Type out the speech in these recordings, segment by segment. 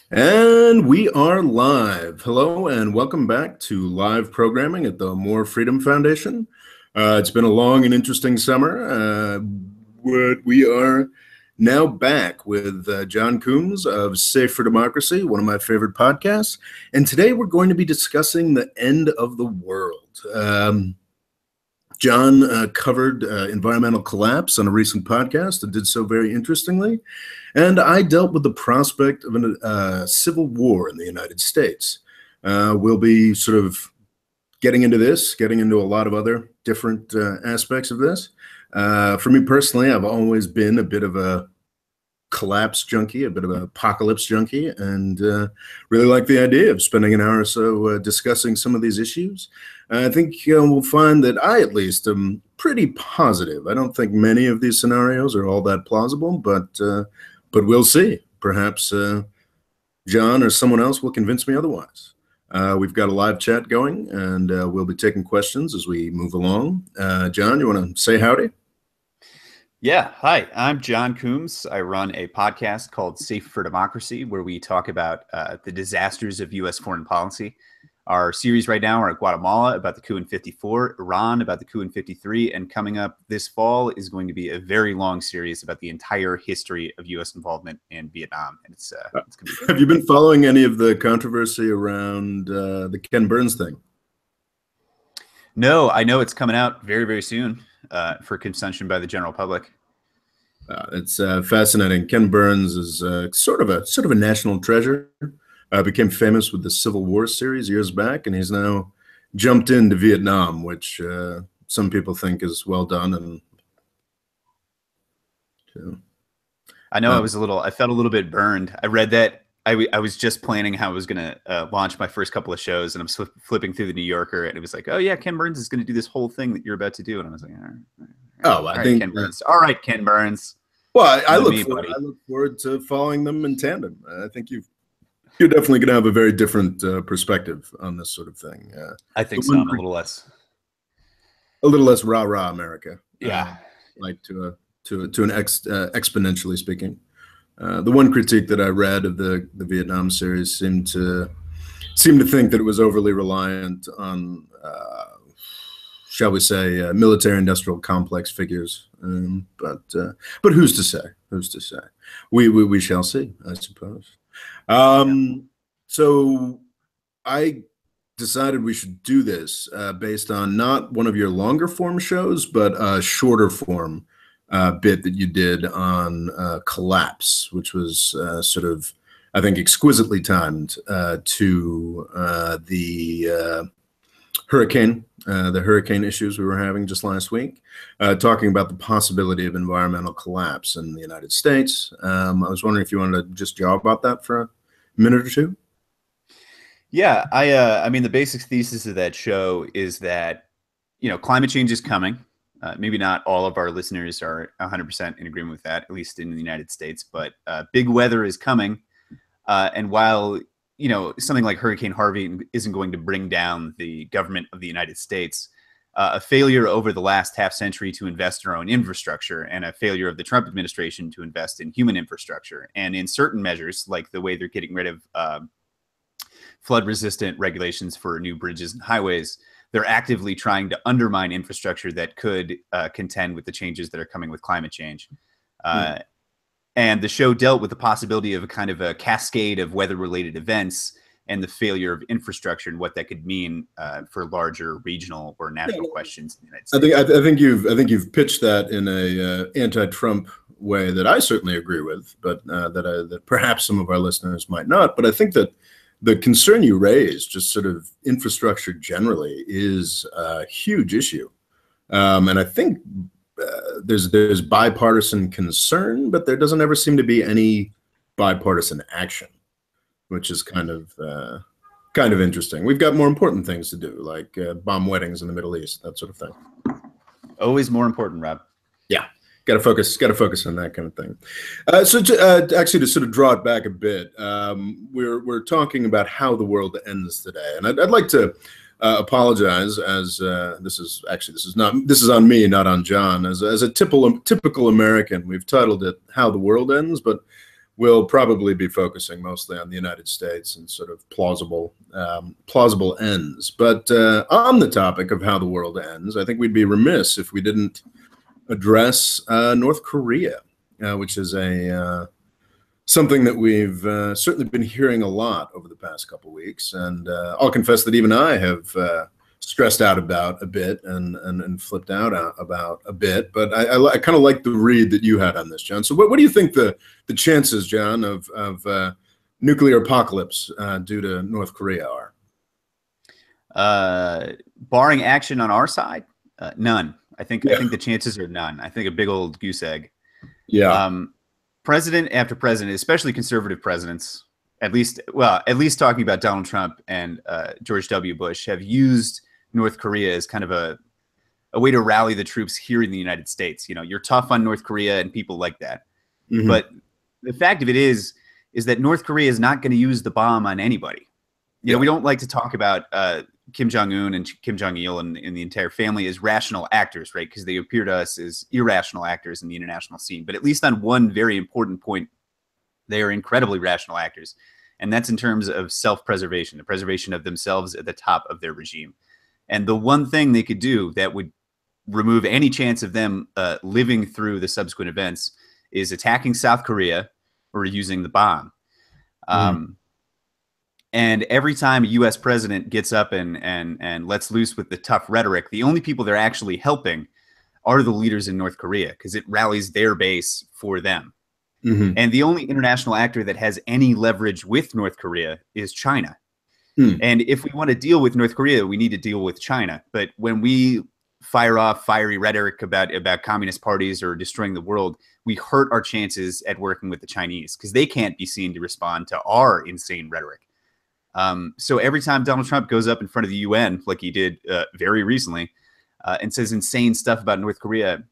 And we are live. Hello and welcome back to live programming at the More Freedom Foundation. It's been a long and interesting summer. We are now back with John Coumes of Safe for Democracy, one of my favorite podcasts. And today we're going to be discussing the end of the world. John covered environmental collapse on a recent podcast and did so very interestingly. And I dealt with the prospect of a civil war in the United States. We'll be sort of getting into this, getting into a lot of other different aspects of this. For me personally, I've always been a bit of a collapse junkie, a bit of an apocalypse junkie, and really like the idea of spending an hour or so discussing some of these issues. I think we'll find that I, at least, am pretty positive. I don't think many of these scenarios are all that plausible, but we'll see. Perhaps John or someone else will convince me otherwise. We've got a live chat going, and we'll be taking questions as we move along. John, you want to say howdy? Yeah. Hi, I'm John Coumes. I run a podcast called Safe for Democracy, where we talk about the disasters of U.S. foreign policy. Our series right now are at Guatemala about the coup in '54, Iran about the coup in '53, and coming up this fall is going to be a very long series about the entire history of U.S. involvement in Vietnam. And it's going to be Have you been following any of the controversy around the Ken Burns thing? No, I know it's coming out very, very soon for consumption by the general public. It's fascinating. Ken Burns is sort of a national treasure. Became famous with the Civil War series years back, and he's now jumped into Vietnam, which some people think is well done. And so, I know I felt a little bit burned. I read that. I was just planning how I was going to launch my first couple of shows, and I'm flipping through the New Yorker, and it was like, oh yeah, Ken Burns is going to do this whole thing that you're about to do, and I was like, all right, I think Ken Burns. All right, Ken Burns. Well, I look forward to following them in tandem. I think you're definitely going to have a very different perspective on this sort of thing. I think so. I'm a little less rah-rah America. Yeah, like to an exponentially speaking. The one critique that I read of the Vietnam series seemed to think that it was overly reliant on, shall we say, military-industrial complex figures. But who's to say? Who's to say? We shall see, I suppose. So I decided we should do this based on not one of your longer form shows, but a shorter form bit that you did on collapse, which was sort of, I think, exquisitely timed to the hurricane issues we were having just last week, talking about the possibility of environmental collapse in the United States. I was wondering if you wanted to just jaw about that for a minute or two. Yeah, I mean, the basic thesis of that show is that, climate change is coming. Maybe not all of our listeners are 100% in agreement with that, at least in the United States, but big weather is coming. And while, something like Hurricane Harvey isn't going to bring down the government of the United States, a failure over the last half century to invest in our own infrastructure, and a failure of the Trump administration to invest in human infrastructure, and in certain measures, like the way they're getting rid of flood-resistant regulations for new bridges and highways, they're actively trying to undermine infrastructure that could contend with the changes that are coming with climate change. And the show dealt with the possibility of a kind of a cascade of weather-related events and the failure of infrastructure and what that could mean for larger regional or national questions in the United States. I think you've pitched that in a anti-Trump way that I certainly agree with, but that perhaps some of our listeners might not. But I think that the concern you raised, just sort of infrastructure generally, is a huge issue, and I think there's bipartisan concern, but there doesn't ever seem to be any bipartisan action, which is kind of interesting. We've got more important things to do, like bomb weddings in the Middle East, that sort of thing. Always more important, Rob. Yeah. Got to focus on that kind of thing. So actually, to sort of draw it back a bit, we're talking about how the world ends today, and I'd like to apologize, as this is on me, not on John. As a typical American, we've titled it "How the World Ends," but will probably be focusing mostly on the United States and sort of plausible ends. But on the topic of how the world ends, I think we'd be remiss if we didn't address North Korea, which is something that we've certainly been hearing a lot over the past couple of weeks. And I'll confess that even I have stressed out about a bit and flipped out about a bit. But I kind of like the read that you had on this, John. So what do you think the chances, John, of nuclear apocalypse due to North Korea are? Barring action on our side, none. I think the chances are none. I think a big old goose egg. Yeah. President after president, especially conservative presidents, at least talking about Donald Trump and George W. Bush, have used North Korea as kind of a way to rally the troops here in the United States. You know, you're tough on North Korea and people like that. Mm-hmm. But the fact of it is that North Korea is not going to use the bomb on anybody. You know, we don't like to talk about Kim Jong-un and Kim Jong-il and the entire family as rational actors, right? Because they appear to us as irrational actors in the international scene. But at least on one very important point, they are incredibly rational actors. And that's in terms of self-preservation, the preservation of themselves at the top of their regime. And the one thing they could do that would remove any chance of them living through the subsequent events is attacking South Korea or using the bomb. And every time a U.S. president gets up and lets loose with the tough rhetoric, the only people they're actually helping are the leaders in North Korea, because it rallies their base for them. Mm-hmm. And the only international actor that has any leverage with North Korea is China. And if we want to deal with North Korea, we need to deal with China. But when we fire off fiery rhetoric about communist parties or destroying the world, we hurt our chances at working with the Chinese, because they can't be seen to respond to our insane rhetoric. So every time Donald Trump goes up in front of the UN, like he did very recently, and says insane stuff about North Korea,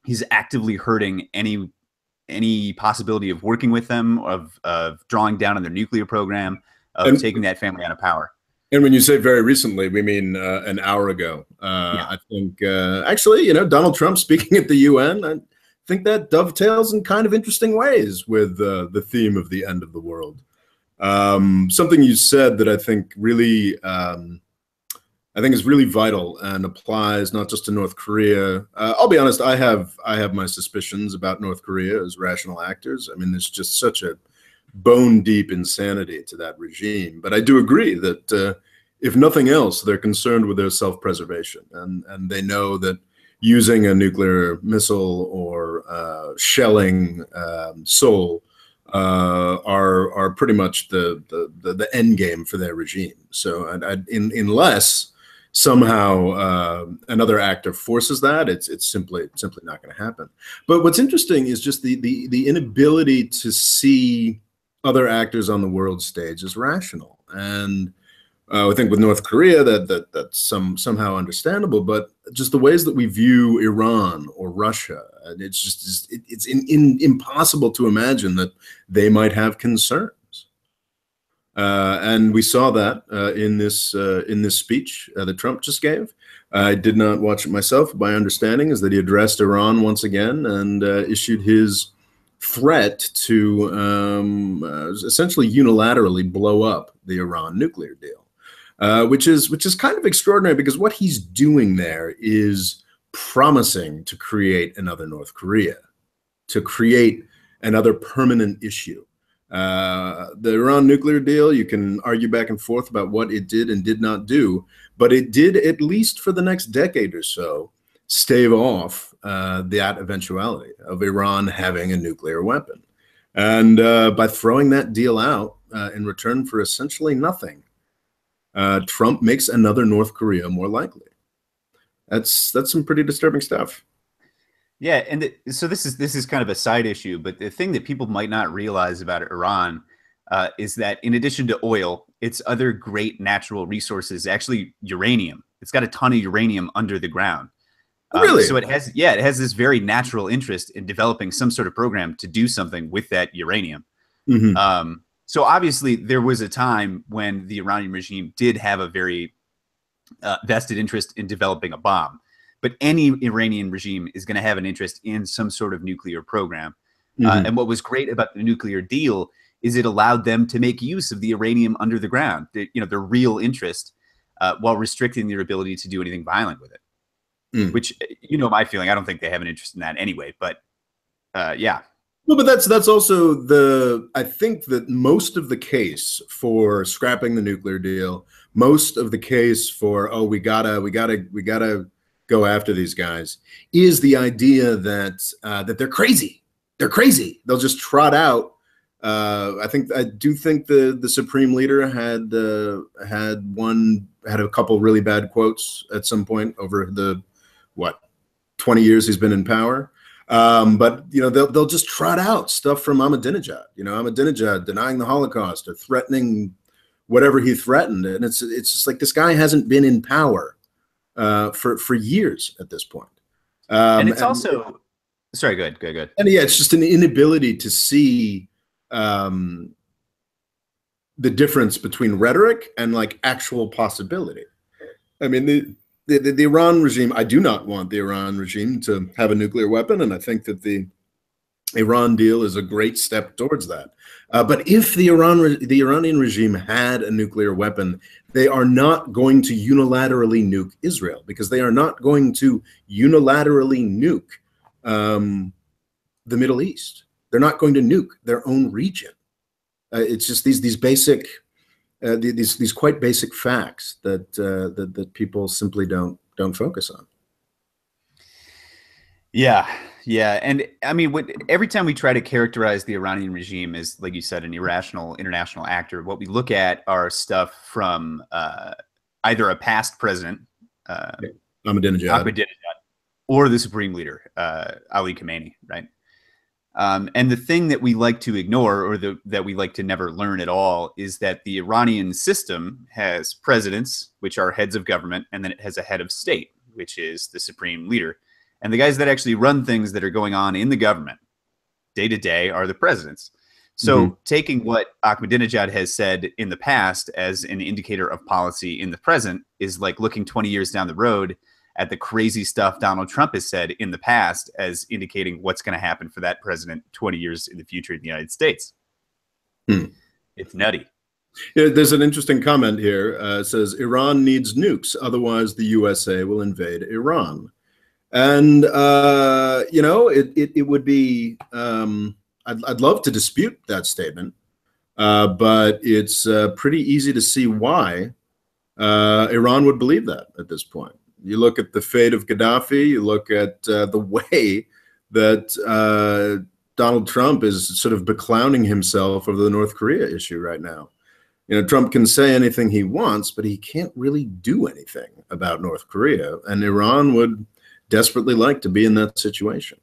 he's actively hurting any possibility of working with them, of drawing down on their nuclear program, of taking that family out of power. And when you say very recently, we mean an hour ago. I think, actually, Donald Trump speaking at the UN, I think that dovetails in kind of interesting ways with the theme of the end of the world. Something you said that I think really, is really vital and applies not just to North Korea. I'll be honest, I have my suspicions about North Korea as rational actors. I mean, there's just such a bone deep insanity to that regime. But I do agree that if nothing else, they're concerned with their self-preservation, and they know that using a nuclear missile or shelling Seoul are pretty much the end game for their regime. So unless somehow another actor forces that, it's simply not going to happen. But what's interesting is just the inability to see other actors on the world stage as rational. And I think with North Korea that's somehow understandable, but just the ways that we view Iran or Russia, it's impossible to imagine that they might have concerns. And we saw that in this speech that Trump just gave. I did not watch it myself. My understanding is that he addressed Iran once again and issued his threat to essentially unilaterally blow up the Iran nuclear deal, which is kind of extraordinary, because what he's doing there is promising to create another North Korea, to create another permanent issue. The Iran nuclear deal, you can argue back and forth about what it did and did not do, but it did, at least for the next decade or so, stave off that eventuality of Iran having a nuclear weapon. And by throwing that deal out in return for essentially nothing, Trump makes another North Korea more likely. That's some pretty disturbing stuff. Yeah, and so this is kind of a side issue, but the thing that people might not realize about Iran is that in addition to oil, its other great natural resources, actually uranium. It's got a ton of uranium under the ground. Really? So it has this very natural interest in developing some sort of program to do something with that uranium. Mm-hmm. So obviously there was a time when the Iranian regime did have a very vested interest in developing a bomb. But any Iranian regime is going to have an interest in some sort of nuclear program. Mhm. And what was great about the nuclear deal is it allowed them to make use of the uranium under the ground, their real interest, while restricting their ability to do anything violent with it. Mm. Which, my feeling, I don't think they have an interest in that anyway. But yeah. Well, but that's also I think that most of the case for scrapping the nuclear deal, most of the case for, oh, we gotta go after these guys, is the idea that they're crazy. They're crazy. They'll just trot out. I do think the supreme leader had a couple really bad quotes at some point over the 20 years he's been in power. But they'll just trot out stuff from Ahmadinejad. Ahmadinejad denying the Holocaust or threatening whatever he threatened, and it's just like this guy hasn't been in power for years at this point. And it's also sorry, good. And yeah, it's just an inability to see the difference between rhetoric and like actual possibility. I mean, the Iran regime, I do not want the Iran regime to have a nuclear weapon, and I think that the Iran deal is a great step towards that. But if the Iranian regime had a nuclear weapon, they are not going to unilaterally nuke Israel, because they are not going to unilaterally nuke the Middle East. They're not going to nuke their own region. It's just these basic. These quite basic facts that people simply don't focus on. Yeah, and I mean, every time we try to characterize the Iranian regime as, like you said, an irrational international actor, what we look at are stuff from either a past president, Ahmadinejad, or the supreme leader, Ali Khamenei, right? And the thing that we like to ignore, or that we like to never learn at all, is that the Iranian system has presidents, which are heads of government, and then it has a head of state, which is the supreme leader. And the guys that actually run things that are going on in the government day to day are the presidents. So taking what Ahmadinejad has said in the past as an indicator of policy in the present is like looking 20 years down the road at the crazy stuff Donald Trump has said in the past as indicating what's going to happen for that president 20 years in the future in the United States. It's nutty. Yeah, there's an interesting comment here. It says, Iran needs nukes, otherwise the USA will invade Iran. And, it would be, I'd love to dispute that statement, but it's pretty easy to see why Iran would believe that at this point. You look at the fate of Gaddafi, you look at the way that Donald Trump is sort of beclowning himself over the North Korea issue right now. Trump can say anything he wants, but he can't really do anything about North Korea. And Iran would desperately like to be in that situation.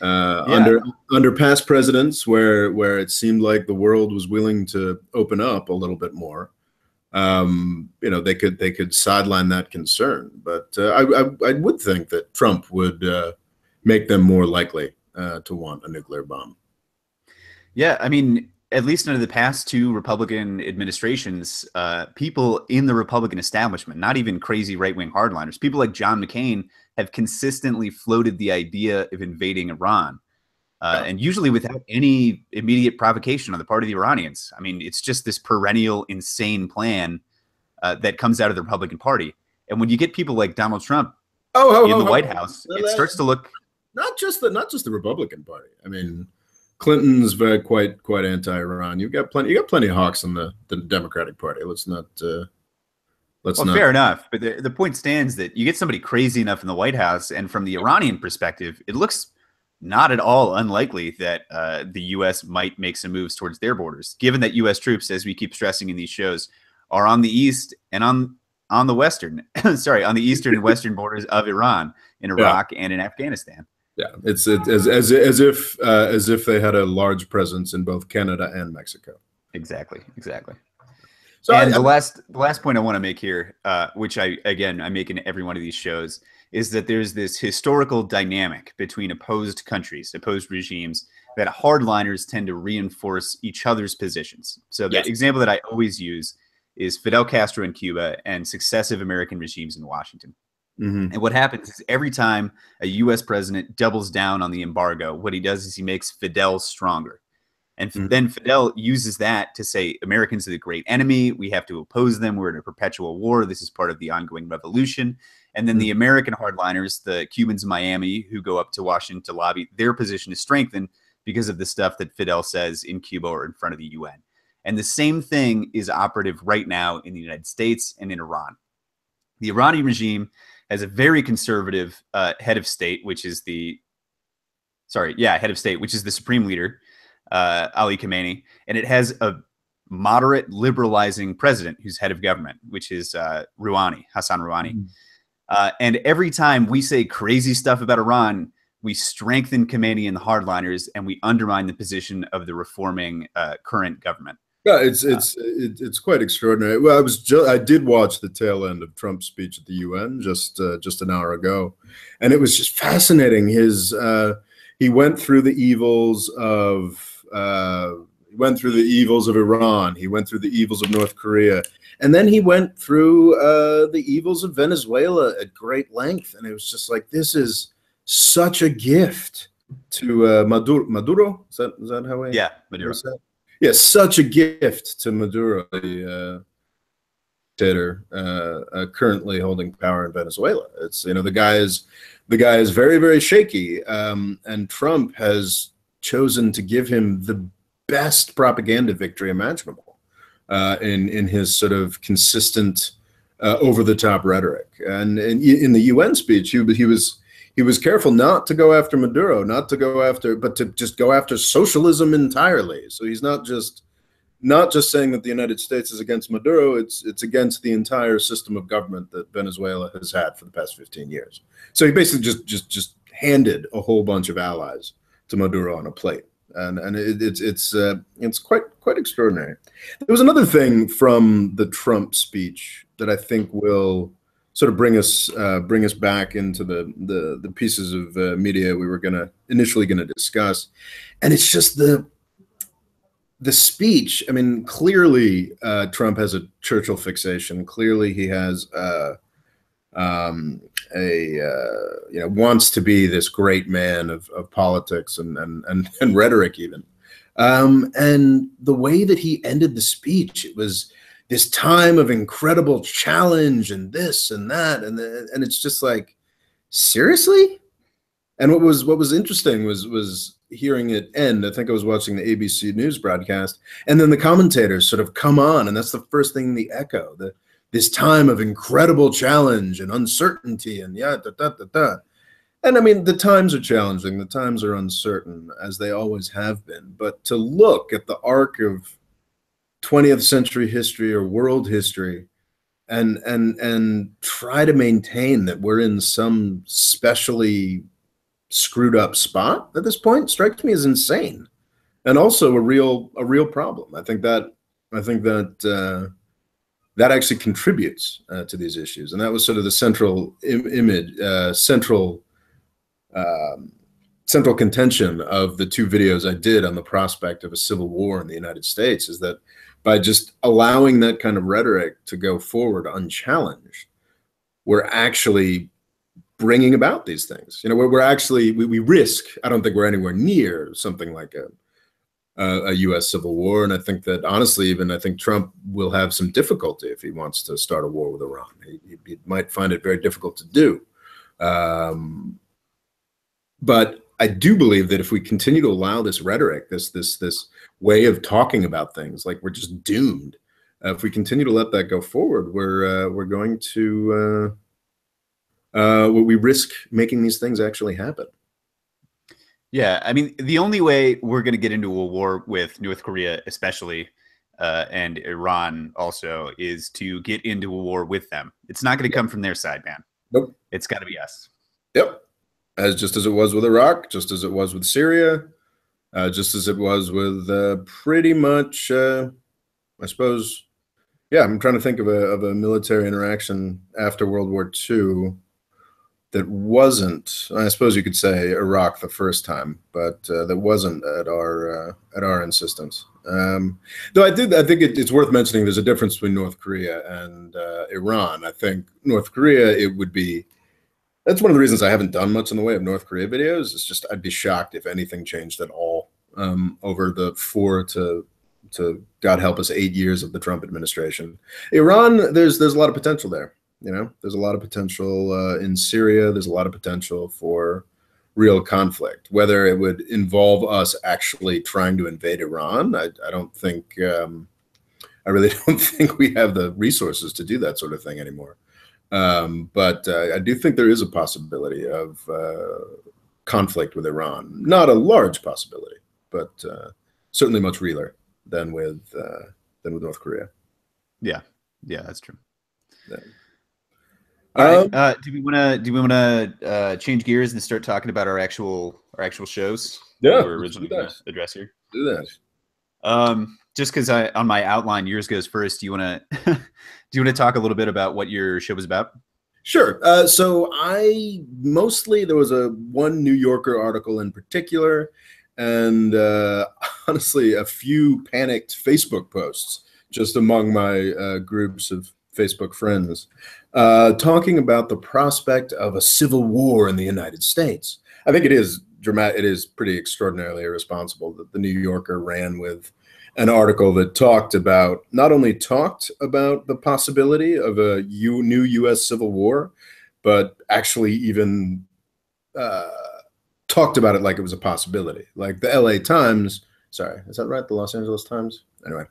Under past presidents where it seemed like the world was willing to open up a little bit more, they could sideline that concern. But I would think that Trump would make them more likely to want a nuclear bomb. Yeah, I mean, at least under the past two Republican administrations, people in the Republican establishment, not even crazy right-wing hardliners, people like John McCain have consistently floated the idea of invading Iran, and usually without any immediate provocation on the part of the Iranians. I mean, it's just this perennial insane plan that comes out of the Republican Party. And when you get people like Donald Trump in the White House, it starts to look not just the Republican Party. I mean, Clinton's quite anti-Iran. You got plenty of hawks in the Democratic Party. Let's not. Fair enough. But the point stands that you get somebody crazy enough in the White House, and from the Iranian perspective, it looks not at all unlikely that the U.S. might make some moves towards their borders, given that U.S. troops, as we keep stressing in these shows, are on the east and on the western, on the eastern and western borders of Iran, in Iraq and in Afghanistan. Yeah, it's as if they had a large presence in both Canada and Mexico. Exactly. So and the last point I want to make here, which I make in every one of these shows, is that there's this historical dynamic between opposed countries, opposed regimes, that hardliners tend to reinforce each other's positions. So the example that I always use is Fidel Castro in Cuba and successive American regimes in Washington. Hmm. And what happens is every time a U.S. president doubles down on the embargo, what he does is he makes Fidel stronger. And Hmm. then Fidel uses that to say Americans are the great enemy. We have to oppose them. We're in a perpetual war. This is part of the ongoing revolution. And then the American hardliners, the Cubans in Miami who go up to Washington to lobby, their position is strengthened because of the stuff that Fidel says in Cuba or in front of the UN. And the same thing is operative right now in the United States and in Iran. The Iranian regime has a very conservative head of state, which is the head of state, which is the supreme leader, Ali Khamenei, and it has a moderate liberalizing president who's head of government, which is Hassan Rouhani. And every time we say crazy stuff about Iran, we strengthen Khamenei and the hardliners, and we undermine the position of the reforming current government. Yeah, it's quite extraordinary. Well, I did watch the tail end of Trump's speech at the UN just an hour ago, and it was just fascinating. He went through the evils of Iran. He went through the evils of North Korea, and then he went through the evils of Venezuela at great length. And it was just like, this is such a gift to Maduro. Is that how we? Yeah, Maduro. Yes, such a gift to Maduro, the dictator currently holding power in Venezuela. It's, the guy is very, very shaky, and Trump has chosen to give him the best propaganda victory imaginable in his sort of consistent over the top rhetoric. And in the UN speech, he was careful not to go after Maduro, but to just go after socialism entirely. So he's not just saying that the United States is against Maduro, it's against the entire system of government that Venezuela has had for the past 15 years. So he basically just handed a whole bunch of allies to Maduro on a plate. And it's quite extraordinary. There was another thing from the Trump speech that I think will sort of bring us back into the pieces of media we were initially gonna discuss, and it's just the speech. I mean, clearly Trump has a Churchill fixation. Clearly he has wants to be this great man of politics and rhetoric even. And the way that he ended the speech, it was this time of incredible challenge and this and that, and it's just like, seriously? And what was interesting was hearing it end. I think I was watching the ABC News broadcast, and then the commentators sort of come on, and that's the first thing they echo, this time of incredible challenge and uncertainty and And I mean, the times are challenging, the times are uncertain, as they always have been. But to look at the arc of 20th century history or world history and try to maintain that we're in some specially screwed up spot at this point strikes me as insane, and also a real problem. I think that that actually contributes to these issues, and that was sort of the central central contention of the two videos I did on the prospect of a civil war in the United States, is that by just allowing that kind of rhetoric to go forward unchallenged, we're actually bringing about these things. We're actually, we risk, I don't think we're anywhere near something like a U.S. civil war. And I think that, honestly, I think Trump will have some difficulty if he wants to start a war with Iran. He might find it very difficult to do. But I do believe that if we continue to allow this rhetoric, this way of talking about things like we're just doomed, if we continue to let that go forward, we're going to we risk making these things actually happen. Yeah, I mean, the only way we're going to get into a war with North Korea, especially, and Iran also, is to get into a war with them. It's not going to come from their side, man. Nope. It's got to be us. Yep. Just as it was with Iraq, just as it was with Syria, just as it was with pretty much, I suppose, yeah, I'm trying to think of a military interaction after World War II that wasn't, I suppose you could say, Iraq the first time, but that wasn't at our insistence. Though I think it's worth mentioning there's a difference between North Korea and Iran. I think North Korea, it would be That's one of the reasons I haven't done much in the way of North Korea videos. It's just I'd be shocked if anything changed at all over the 4 to God help us 8 years of the Trump administration. Iran, there's a lot of potential there. You know, there's a lot of potential in Syria. There's a lot of potential for real conflict. Whether it would involve us actually trying to invade Iran, I don't think. I really don't think we have the resources to do that sort of thing anymore. But I do think there is a possibility of conflict with Iran. Not a large possibility, but certainly much realer than with North Korea. Yeah, yeah, that's true. Yeah. All right. Do we want to change gears and start talking about our actual shows? Yeah, that we're originally going to address here. Do that. Just because on my outline, yours goes first. Do you want to talk a little bit about what your show was about? Sure. So there was one New Yorker article in particular, and honestly, a few panicked Facebook posts just among my groups of Facebook friends, talking about the prospect of a civil war in the United States. I think it is dramatic. It is pretty extraordinarily irresponsible that the New Yorker ran with an article that not only talked about the possibility of a new U.S. Civil War, but actually even talked about it like it was a possibility. Like the L.A. Times, sorry, is that right? The Los Angeles Times? Anyway,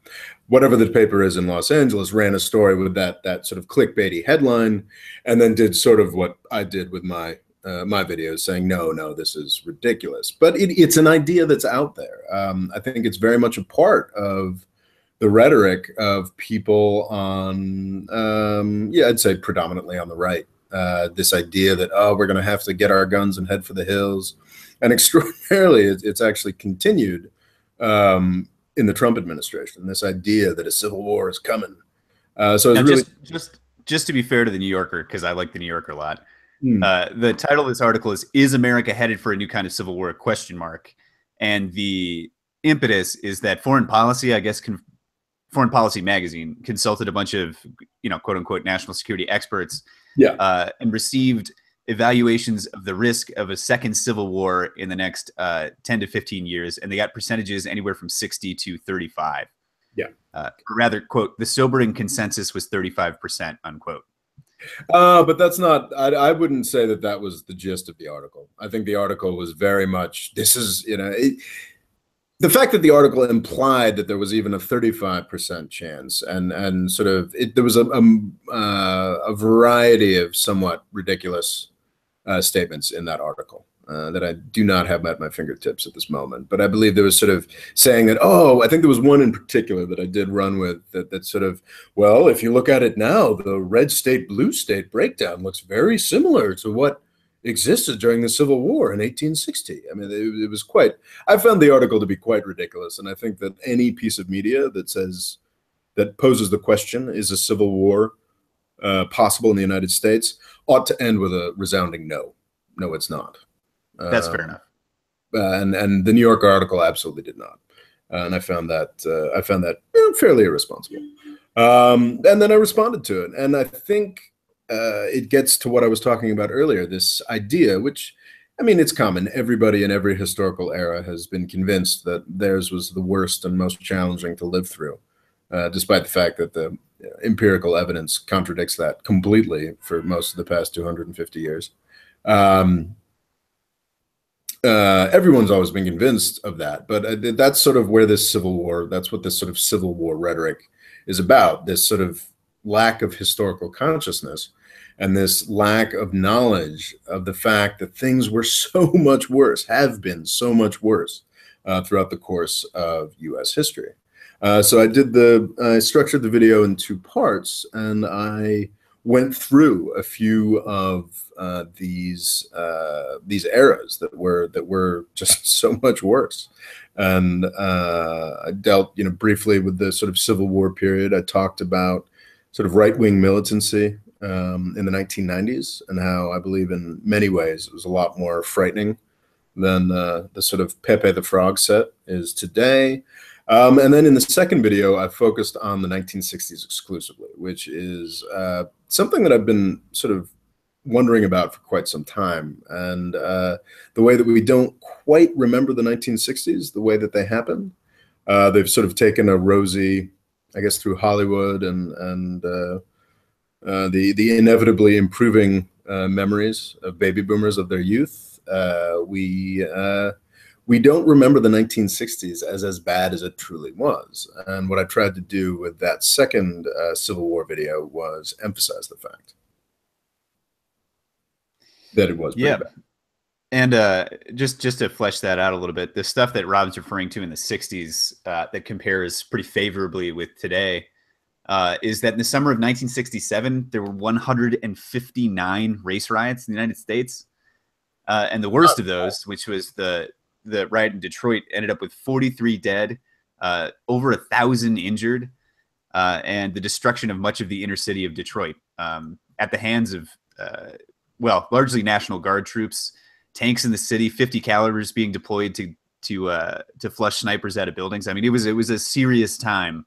whatever the paper is in Los Angeles ran a story with that sort of clickbaity headline, and then did sort of what I did with my videos, saying, no, this is ridiculous. But it's an idea that's out there. I think it's very much a part of the rhetoric of people on, I'd say predominantly on the right. This idea that, we're going to have to get our guns and head for the hills. And extraordinarily, it's actually continued in the Trump administration, this idea that a civil war is coming. So now, really just to be fair to the New Yorker, because I like the New Yorker a lot, the title of this article is America Headed for a New Kind of Civil War? ? And the impetus is that Foreign Policy, Foreign Policy magazine consulted a bunch of, quote unquote, national security experts, and received evaluations of the risk of a second civil war in the next 10 to 15 years. And they got percentages anywhere from 60 to 35. Yeah. Or rather, quote, the sobering consensus was 35%, unquote. But that's not, I wouldn't say that was the gist of the article. I think the article was very much, this is, the fact that the article implied that there was even a 35% chance and sort of, there was a variety of somewhat ridiculous statements in that article that I do not have at my fingertips at this moment. But I believe there was sort of saying that, I think there was one in particular that I did run with that sort of, well, if you look at it now, the red state, blue state breakdown looks very similar to what existed during the Civil War in 1860. I mean, it was quite, I found the article to be quite ridiculous. And I think that any piece of media that poses the question, is a civil war possible in the United States, ought to end with a resounding no. No, it's not. That's fair enough. And the New Yorker article absolutely did not. And I found that fairly irresponsible. And then I responded to it. And I think it gets to what I was talking about earlier, this idea, which, I mean, it's common. Everybody in every historical era has been convinced that theirs was the worst and most challenging to live through, despite the fact that the empirical evidence contradicts that completely for most of the past 250 years. Everyone's always been convinced of that, but that's sort of where this civil war, that's what this sort of civil war rhetoric is about, this sort of lack of historical consciousness and this lack of knowledge of the fact that things were so much worse, have been so much worse throughout the course of U.S. history. So I structured the video in 2 parts, and I went through a few of these eras that were just so much worse. And I dealt, briefly with the sort of Civil War period. I talked about sort of right-wing militancy in the 1990s and how I believe in many ways it was a lot more frightening than the sort of Pepe the Frog set is today. And then in the second video, I focused on the 1960s exclusively, which is something that I've been sort of wondering about for quite some time. And the way that we don't quite remember the 1960s, the way that they happened, they've sort of taken a rosy, I guess, through Hollywood and the inevitably improving memories of baby boomers of their youth. We don't remember the 1960s as bad as it truly was. And what I tried to do with that second Civil War video was emphasize the fact that it was pretty bad. And just to flesh that out a little bit, the stuff that Rob's referring to in the 60s that compares pretty favorably with today is that in the summer of 1967, there were 159 race riots in the United States. And the worst of those, which was the riot in Detroit, ended up with 43 dead, over 1,000 injured, and the destruction of much of the inner city of Detroit at the hands of, largely National Guard troops, tanks in the city, 50 calibers being deployed to flush snipers out of buildings. I mean, it was a serious time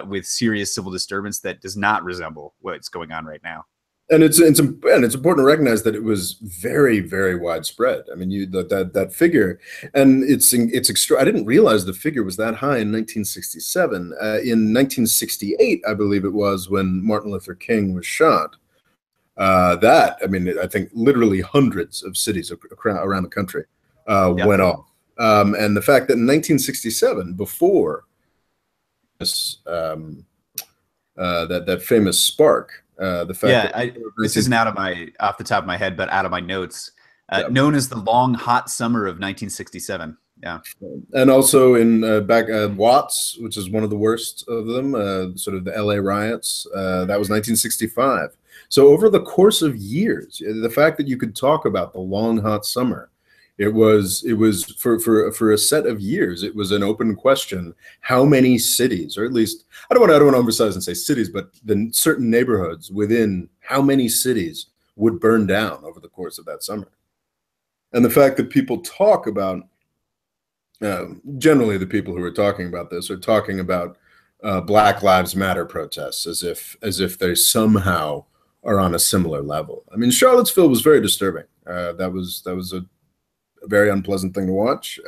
with serious civil disturbance that does not resemble what's going on right now. And it's important to recognize that it was very, very widespread. I mean, that figure, and it's extra. I didn't realize the figure was that high in 1967. In 1968, I believe it was, when Martin Luther King was shot. I think literally hundreds of cities around the country went off. And the fact that in 1967, before this, that famous spark. The fact this isn't off the top of my head, but out of my notes, known as the long hot summer of 1967. Yeah, and also in Watts, which is one of the worst of them, sort of the LA riots. That was 1965. So over the course of years, the fact that you could talk about the long hot summer, it was for a set of years, it was an open question: how many cities, or at least I don't want to emphasize and say cities, but the certain neighborhoods within how many cities would burn down over the course of that summer. And the fact that people talk about, generally the people who are talking about this are talking about Black Lives Matter protests as if they somehow are on a similar level. I mean, Charlottesville was very disturbing. That was a very unpleasant thing to watch.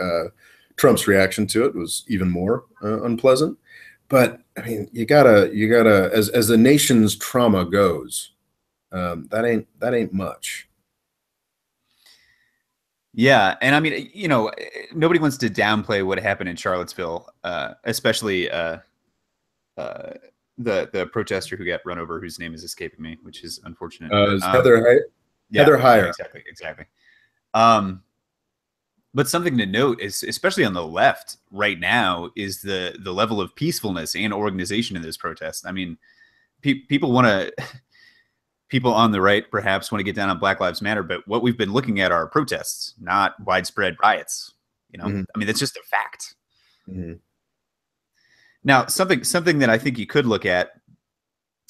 Trump's reaction to it was even more unpleasant. But I mean, you gotta as the nation's trauma goes, that ain't much. Yeah, and I mean, nobody wants to downplay what happened in Charlottesville, especially the protester who got run over, whose name is escaping me, which is unfortunate. Heather Heyer. Exactly. But something to note is, especially on the left right now, is the level of peacefulness and organization in this protest. I mean, people on the right perhaps want to get down on Black Lives Matter, but what we've been looking at are protests, not widespread riots. Mm-hmm. I mean, that's just a fact. Mm-hmm. Now, something that I think you could look at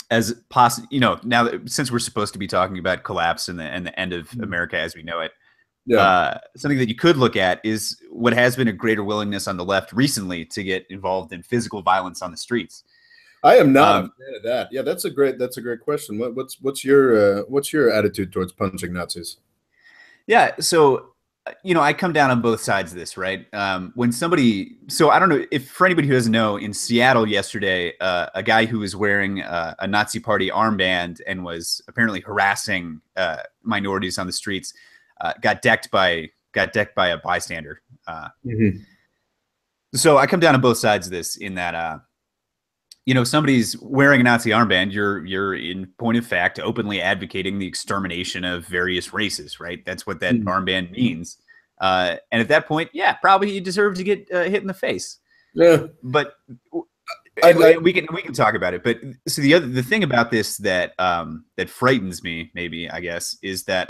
as possible, now that, since we're supposed to be talking about collapse and the end of America as we know it, something that you could look at is what has been a greater willingness on the left recently to get involved in physical violence on the streets. I am not a fan of that. Yeah, that's a great question. What's your attitude towards punching Nazis? Yeah, so I come down on both sides of this, right? When somebody, so I don't know if, for anybody who doesn't know, in Seattle yesterday, a guy who was wearing a Nazi Party armband and was apparently harassing minorities on the streets got decked by a bystander. So I come down on both sides of this in that, somebody's wearing a Nazi armband, you're in point of fact openly advocating the extermination of various races, right? That's what that armband means. And at that point, yeah, probably you deserve to get hit in the face. Yeah, but we can talk about it. But so the thing about this that frightens me, maybe, I guess, is that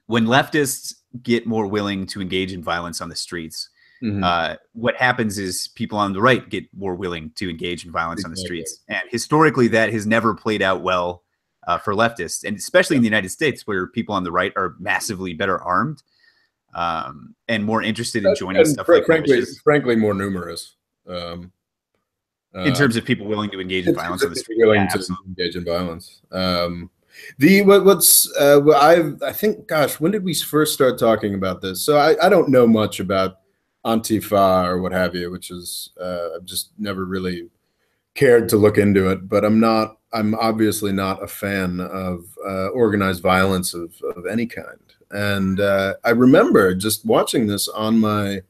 when leftists get more willing to engage in violence on the streets, what happens is people on the right get more willing to engage in violence on the streets. And historically, that has never played out well for leftists, and especially in the United States, where people on the right are massively better armed and more interested in joining stuff like frankly, more numerous. In terms of people willing to engage in violence on the street. Willing to engage in violence. I think, gosh, when did we first start talking about this? So I don't know much about Antifa or what have you, which is I've just never really cared to look into it. But I'm obviously not a fan of organized violence of any kind. And I remember just watching this on my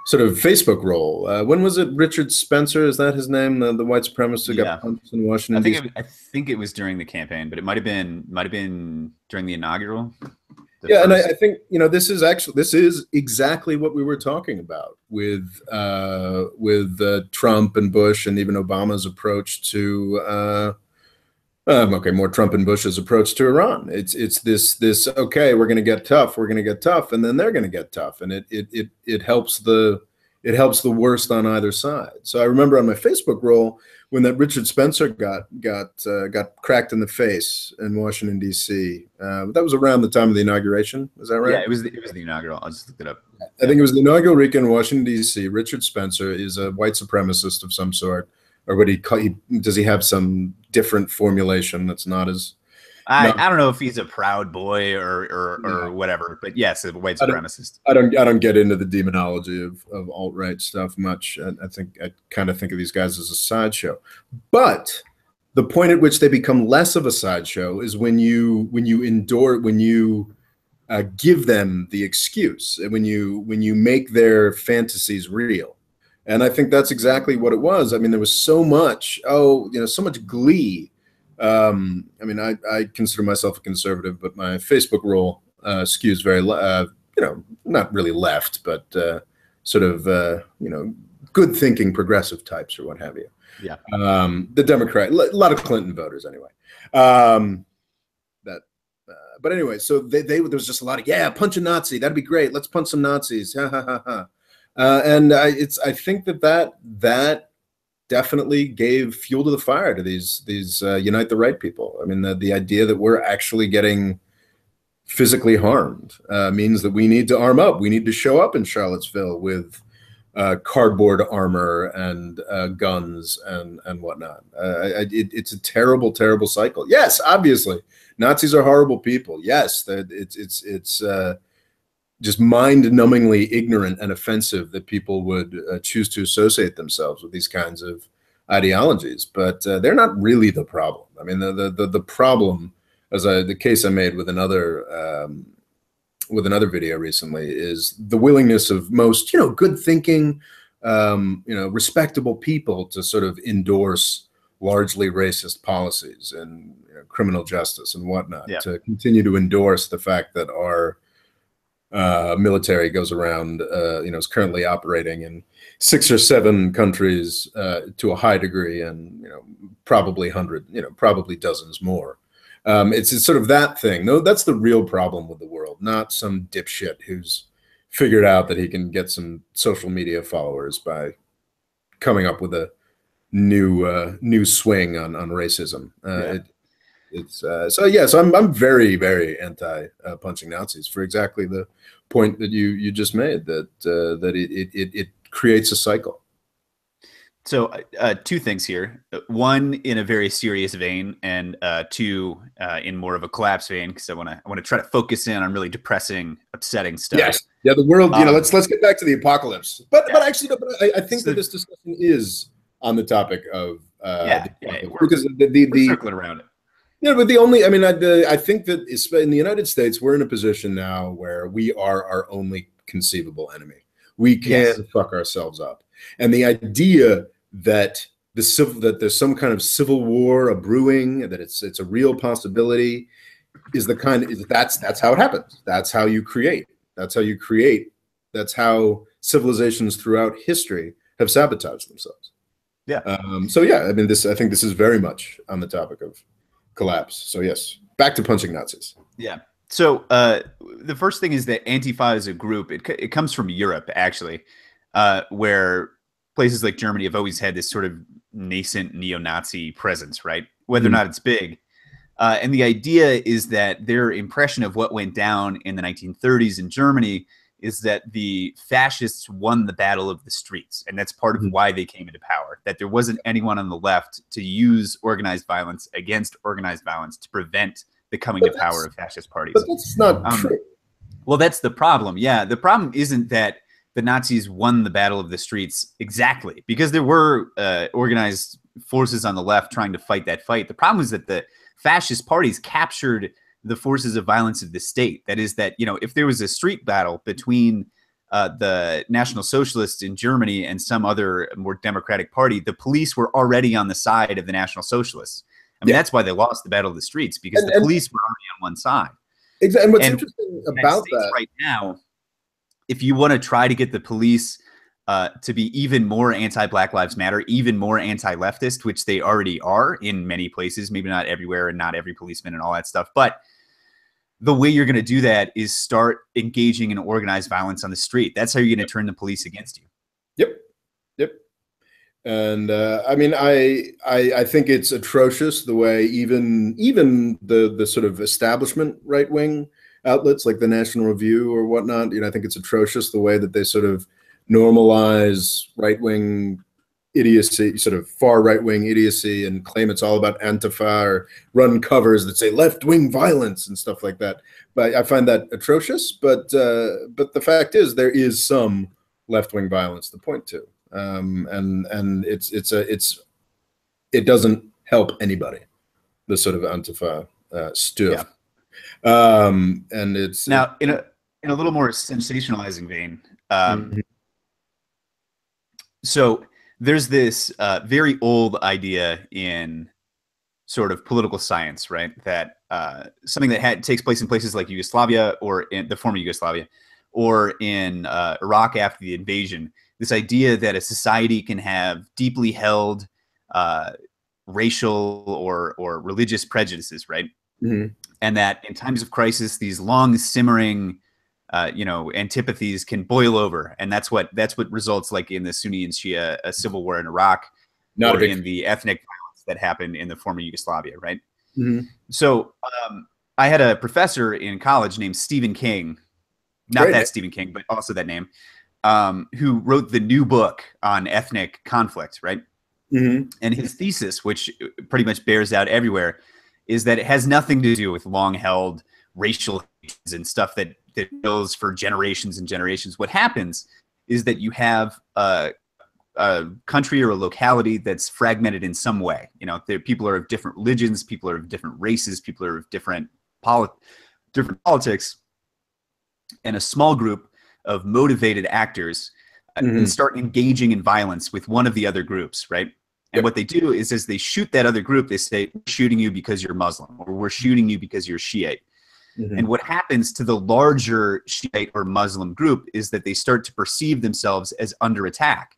sort of Facebook roll. When was it? Richard Spencer, is that his name? The white supremacist who got punched in Washington, D.C.? I think it was during the campaign, but it might have been during the inaugural. Yeah, and I think this is exactly what we were talking about with Trump and Bush and even Obama's approach to more Trump and Bush's approach to Iran. It's this okay, we're going to get tough, and then they're going to get tough, and it helps the worst on either side. So I remember on my Facebook roll when that Richard Spencer got cracked in the face in Washington, D.C. That was around the time of the inauguration. Is that right? Yeah, it was the inaugural. I'll just look it up. I think it was the inaugural weekend in Washington, D.C. Richard Spencer is a white supremacist of some sort, or does he have some different formulation that's not as? I don't know if he's a proud boy or whatever, but yes, a white supremacist. I don't get into the demonology of alt-right stuff much. I kind of think of these guys as a sideshow. But the point at which they become less of a sideshow is when you give them the excuse, and when you make their fantasies real. And I think that's exactly what it was. I mean, there was so much glee. I mean, I consider myself a conservative, but my Facebook role skews very, not really left, but sort of, good thinking progressive types or what have you. Yeah. The Democrat, a lot of Clinton voters anyway. But anyway, so there was just a lot of, punch a Nazi, that'd be great. Let's punch some Nazis. Ha ha ha ha. And I think that definitely gave fuel to the fire to these Unite the Right people. I mean, the idea that we're actually getting physically harmed means that we need to arm up. We need to show up in Charlottesville with cardboard armor and guns and whatnot. It's a terrible, terrible cycle. Yes, obviously, Nazis are horrible people. Yes, it's just mind-numbingly ignorant and offensive that people would choose to associate themselves with these kinds of ideologies, but they're not really the problem. I mean, the problem, the case I made with another video recently, is the willingness of most good-thinking, respectable people to sort of endorse largely racist policies and criminal justice and whatnot, to continue to endorse the fact that our military goes around, is currently operating in 6 or 7 countries to a high degree, and probably dozens more. It's sort of that thing. No, that's the real problem with the world, not some dipshit who's figured out that he can get some social media followers by coming up with a new swing on racism. So I'm very, very anti punching Nazis for exactly the point that you just made, that it creates a cycle. So 2 things here. 1, in a very serious vein, and 2, in more of a collapse vein, because I want to try to focus in on really depressing, upsetting stuff. Yes, yeah, the world. Let's get back to the apocalypse. But actually, no, but I think that this discussion is on the topic of because we're circling around it. Yeah, but I think that in the United States, we're in a position now where we are our only conceivable enemy. We can't fuck ourselves up. And the idea that there's some kind of civil war brewing, that it's a real possibility, is that's how it happens. That's how you create. That's how civilizations throughout history have sabotaged themselves. Yeah. I think this is very much on the topic of collapse. So yes, back to punching Nazis. Yeah. So the first thing is that Antifa as a group, it comes from Europe, actually, where places like Germany have always had this sort of nascent neo-Nazi presence, right? Whether or not it's big. And the idea is that their impression of what went down in the 1930s in Germany is that the fascists won the battle of the streets. And that's part of why they came into power. that there wasn't anyone on the left to use organized violence against organized violence to prevent the coming to power of fascist parties. But that's not true. Well, that's the problem. Yeah, the problem isn't that the Nazis won the battle of the streets exactly, because there were organized forces on the left trying to fight that fight. The problem is that the fascist parties captured the forces of violence of the state. That is that, if there was a street battle between the National Socialists in Germany and some other more democratic party, the police were already on the side of the National Socialists. I mean, that's why they lost the battle of the streets, because the police were already on one side. Exactly. And what's interesting about that right now, if you want to try to get the police to be even more anti-Black Lives Matter, even more anti-leftist, which they already are in many places, maybe not everywhere and not every policeman and all that stuff, but the way you're going to do that is start engaging in organized violence on the street. That's how you're going to turn the police against you. Yep. And I mean, I think it's atrocious the way even the sort of establishment right-wing outlets like the National Review or whatnot, I think it's atrocious the way that they sort of normalize right-wing idiocy, sort of far right-wing idiocy, and claim it's all about Antifa, or run covers that say left-wing violence and stuff like that. But I find that atrocious. But the fact is, there is some left-wing violence to point to, and it doesn't help anybody, the sort of Antifa stuff. Yeah. And it's now in a little more sensationalizing vein. So there's this very old idea in sort of political science, right? That something that takes place in places like Yugoslavia, or in the former Yugoslavia, or in Iraq after the invasion, this idea that a society can have deeply held racial or religious prejudices, right? And that in times of crisis, these long simmering antipathies can boil over, and that's what results, like in the Sunni and Shia civil war in Iraq, or in the ethnic violence that happened in the former Yugoslavia, right? So I had a professor in college named Stephen King, not that Stephen King, but also that name, who wrote the new book on ethnic conflict, right? And his thesis, which pretty much bears out everywhere, is that it has nothing to do with long-held racial hatreds and stuff that builds for generations and generations. What happens is that you have a country or a locality that's fragmented in some way. People are of different religions, people are of different races, people are of different politics, and a small group of motivated actors and start engaging in violence with one of the other groups, right? And what they do is, as they shoot that other group, they say, we're shooting you because you're Muslim, or we're shooting you because you're Shiite. And what happens to the larger Shiite or Muslim group is that they start to perceive themselves as under attack.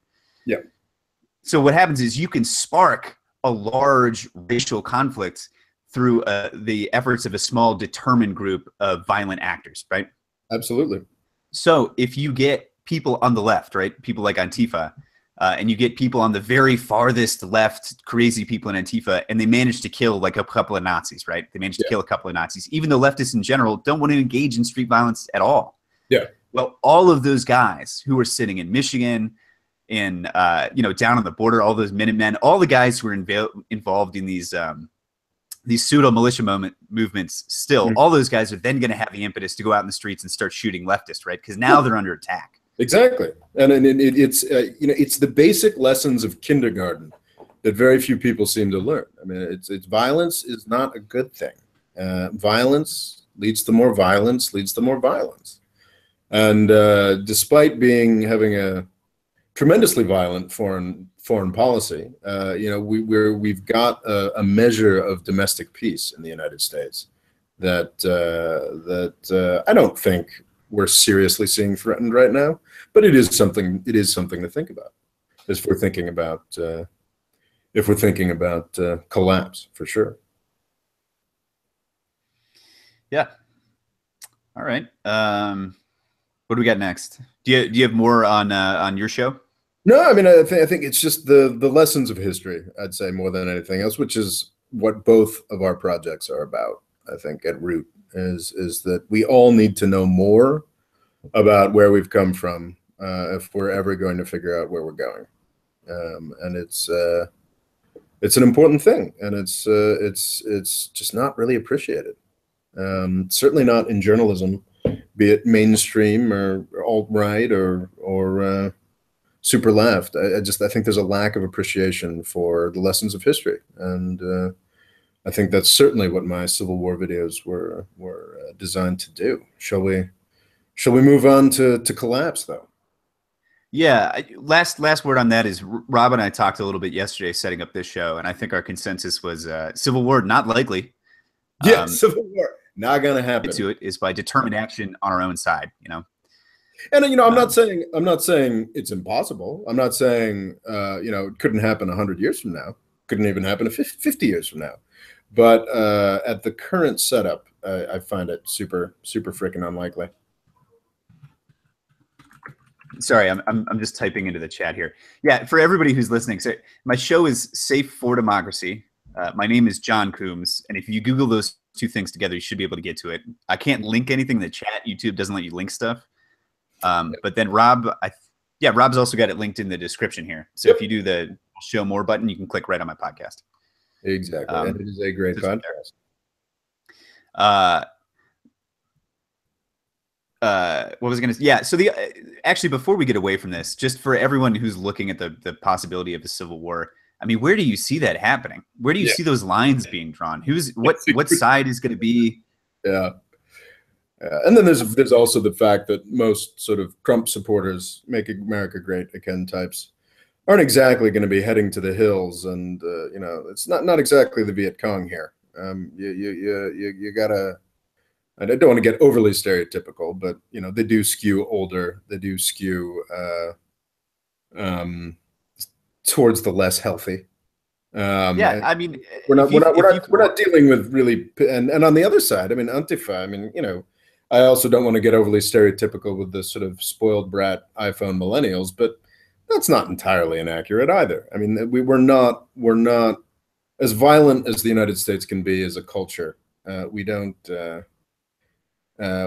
So what happens is you can spark a large racial conflict through the efforts of a small determined group of violent actors, right? Absolutely. So if you get people on the left, right, people like Antifa, and you get people on the very farthest left, crazy people in Antifa, and they manage to kill like a couple of Nazis, right? They manage to kill a couple of Nazis, even though leftists in general don't want to engage in street violence at all. Well, all of those guys who are sitting in Michigan, in down on the border, all those Minutemen, all the guys who are involved in these pseudo militia movements, still, all those guys are then going to have the impetus to go out in the streets and start shooting leftists, right? Because now they're under attack. Exactly. And it's it's the basic lessons of kindergarten that very few people seem to learn. I mean, it's violence is not a good thing. Violence leads to more violence, leads to more violence. And despite having a tremendously violent foreign policy, we've got a measure of domestic peace in the United States that I don't think we're seriously seeing threatened right now, but it is something to think about if we're thinking about collapse, for sure. Yeah. All right. What do we got next? Do you have more on your show? No, I mean, I think it's just the lessons of history, I'd say, more than anything else, which is what both of our projects are about. I think at root is that we all need to know more about where we've come from if we're ever going to figure out where we're going. and it's an important thing, and it's just not really appreciated. Certainly not in journalism, be it mainstream or alt-right or super left. I think there's a lack of appreciation for the lessons of history, and I think that's certainly what my Civil War videos were designed to do. Shall we move on to Collapse, though? Yeah, last word on that is Rob and I talked a little bit yesterday setting up this show, and I think our consensus was Civil War not likely. Yeah, Civil War not gonna happen. To it is by determined action on our own side, you know. And I'm not saying it's impossible. I'm not saying it couldn't happen 100 years from now. Couldn't even happen 50 years from now. But at the current setup, I find it super freaking unlikely. Sorry, I'm just typing into the chat here. Yeah, for everybody who's listening, so my show is Safe for Democracy. My name is John Coumes, and if you Google those two things together, you should be able to get to it. I can't link anything in the chat. YouTube doesn't let you link stuff. But then Rob's also got it linked in the description here. So if you do the show more button, you can click right on my podcast. Exactly, and it is a great podcast. What was I going to? Yeah. So actually, before we get away from this, just for everyone who's looking at the possibility of a civil war, I mean, where do you see that happening? Where do you see those lines being drawn? What side is going to be? Yeah. And then there's also the fact that most sort of Trump supporters, Make America Great Again types, aren't exactly going to be heading to the hills, and it's not exactly the Viet Cong here. You gotta. I don't want to get overly stereotypical, but they do skew older. They do skew towards the less healthy. I mean, we're not dealing with really, and on the other side, I mean, Antifa. I mean, I also don't want to get overly stereotypical with the sort of spoiled brat iPhone millennials, but that's not entirely inaccurate either. I mean, we're not as violent as the United States can be as a culture. We don't.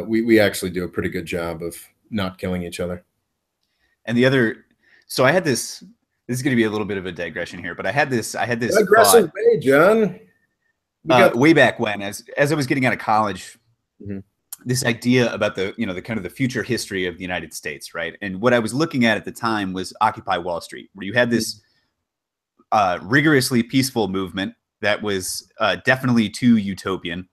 We actually do a pretty good job of not killing each other. And the other, so I had this. This is going to be a little bit of a digression here, but I had this. Aggressive way, John. Way back when, as I was getting out of college, this idea about the kind of the future history of the United States, right? And what I was looking at the time was Occupy Wall Street, where you had this rigorously peaceful movement that was definitely too utopian.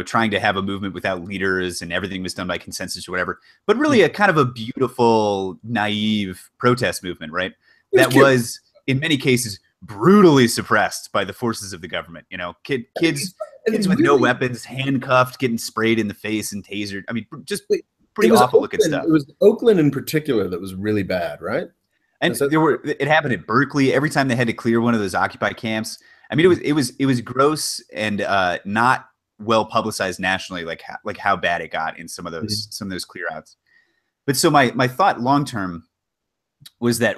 Trying to have a movement without leaders and everything was done by consensus or whatever, but really a kind of a beautiful, naive protest movement, right? That was in many cases brutally suppressed by the forces of the government. Kids with no weapons, handcuffed, getting sprayed in the face and tasered. I mean, just pretty awful looking stuff. It was Oakland in particular that was really bad, right? And it happened at Berkeley. Every time they had to clear one of those Occupy camps, I mean, it was gross and not well publicized nationally, like how bad it got in some of those clear outs. But so my thought long term was that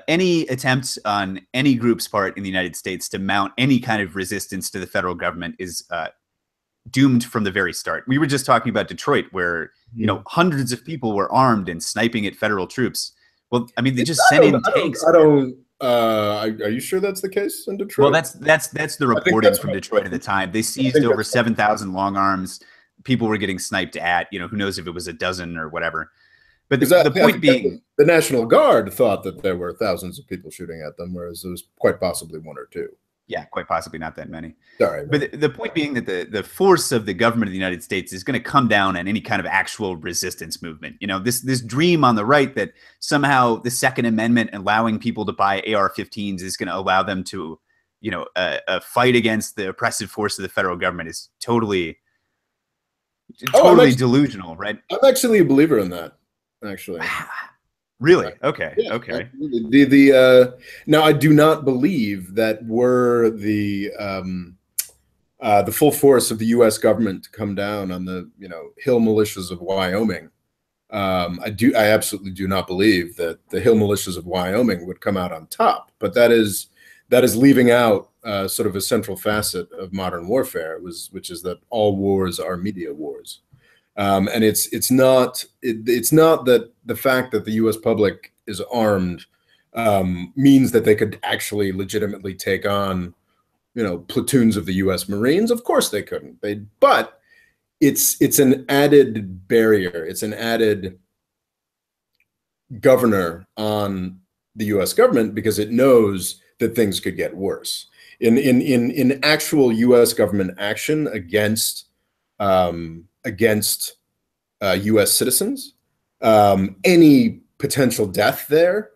any attempts on any group's part in the United States to mount any kind of resistance to the federal government is doomed from the very start. We were just talking about Detroit, where hundreds of people were armed and sniping at federal troops. Well, I mean, they just sent in tanks. Are you sure that's the case in Detroit? Well, that's the reporting from Detroit at the time. They seized over 7,000 long arms. People were getting sniped at. Who knows if it was a dozen or whatever. But the point being, the National Guard thought that there were thousands of people shooting at them, whereas there was quite possibly one or two. Yeah, quite possibly not that many. Sorry. But the point being that the force of the government of the United States is going to come down on any kind of actual resistance movement. This dream on the right that somehow the Second Amendment allowing people to buy AR-15s is going to allow them to, fight against the oppressive force of the federal government is totally delusional, right? I'm actually a believer in that. Actually. Really? Okay. Yeah, okay. Now I do not believe that were the full force of the U.S. government to come down on the hill militias of Wyoming. I absolutely do not believe that the hill militias of Wyoming would come out on top. But that is leaving out sort of a central facet of modern warfare, which is that all wars are media wars. And it's not that the fact that the U.S. public is armed means that they could actually legitimately take on, platoons of the U.S. Marines. Of course they couldn't. But it's an added barrier. It's an added governor on the U.S. government because it knows that things could get worse. In actual U.S. government action against U.S. citizens, any potential death there,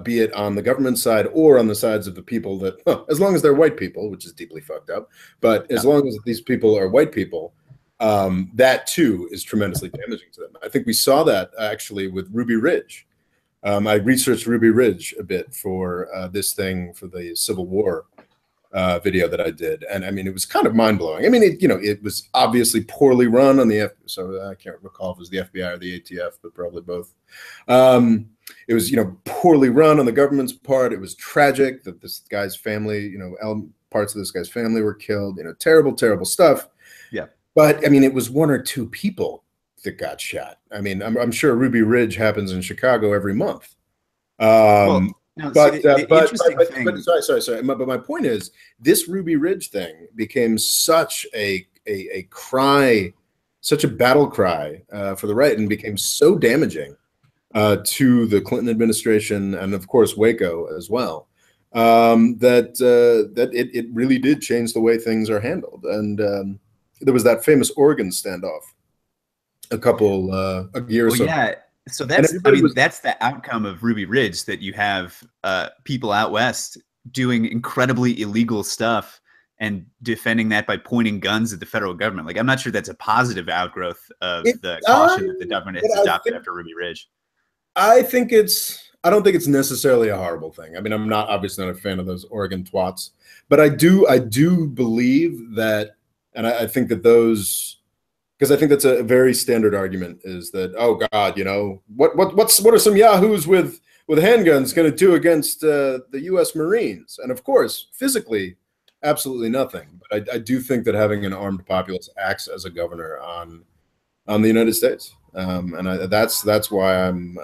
be it on the government side or on the sides of the people that, as long as they're white people, which is deeply fucked up, but as long as these people are white people, that too is tremendously damaging to them. I think we saw that actually with Ruby Ridge. I researched Ruby Ridge a bit for this thing for the Civil War video that I did, and I mean it was kind of mind blowing. I mean, it was obviously poorly run on the so I can't recall if it was the FBI or the ATF, but probably both. It was poorly run on the government's part. It was tragic that this guy's family, parts of this guy's family were killed. Terrible, terrible stuff. Yeah, but I mean, it was one or two people that got shot. I mean, I'm sure Ruby Ridge happens in Chicago every month. well, no, But thing. But my point is, this Ruby Ridge thing became such a cry, such a battle cry for the right, and became so damaging to the Clinton administration and, of course, Waco as well, that it really did change the way things are handled. And there was that famous Oregon standoff a year or so. Yeah. So that's the outcome of Ruby Ridge, that you have people out west doing incredibly illegal stuff and defending that by pointing guns at the federal government. Like, I'm not sure that's a positive outgrowth of the caution that the government has adopted after Ruby Ridge. I don't think it's necessarily a horrible thing. I mean, I'm obviously not a fan of those Oregon twats, but I do believe that, and I think that those, because I think that's a very standard argument, is that, oh God, what are some yahoos with handguns going to do against the U.S. Marines? And of course, physically, absolutely nothing. But I do think that having an armed populace acts as a governor on the United States, and that's why I'm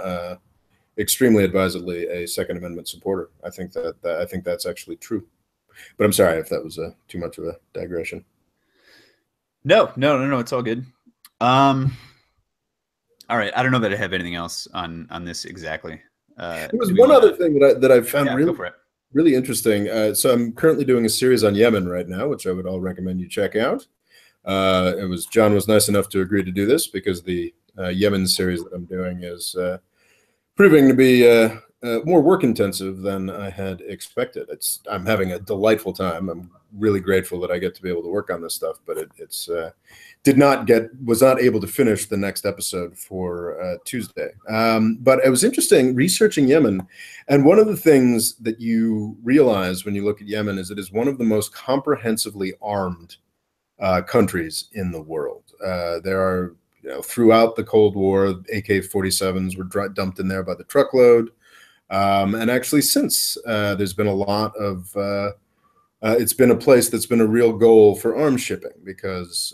extremely advisedly a Second Amendment supporter. I think that's actually true. But I'm sorry if that was too much of a digression. No, it's all good. All right, I don't know that I have anything else on this exactly. There was one other thing that I found really interesting. So I'm currently doing a series on Yemen right now, which I would all recommend you check out. John was nice enough to agree to do this because the Yemen series that I'm doing is proving to be more work intensive than I had expected. I'm having a delightful time. I'm really grateful that I get to be able to work on this stuff, but was not able to finish the next episode for Tuesday. But it was interesting researching Yemen, and one of the things that you realize when you look at Yemen is it is one of the most comprehensively armed countries in the world. There are, throughout the Cold War, AK-47s were dumped in there by the truckload. And actually, since there's been a lot of, it's been a place that's been a real goal for arms shipping because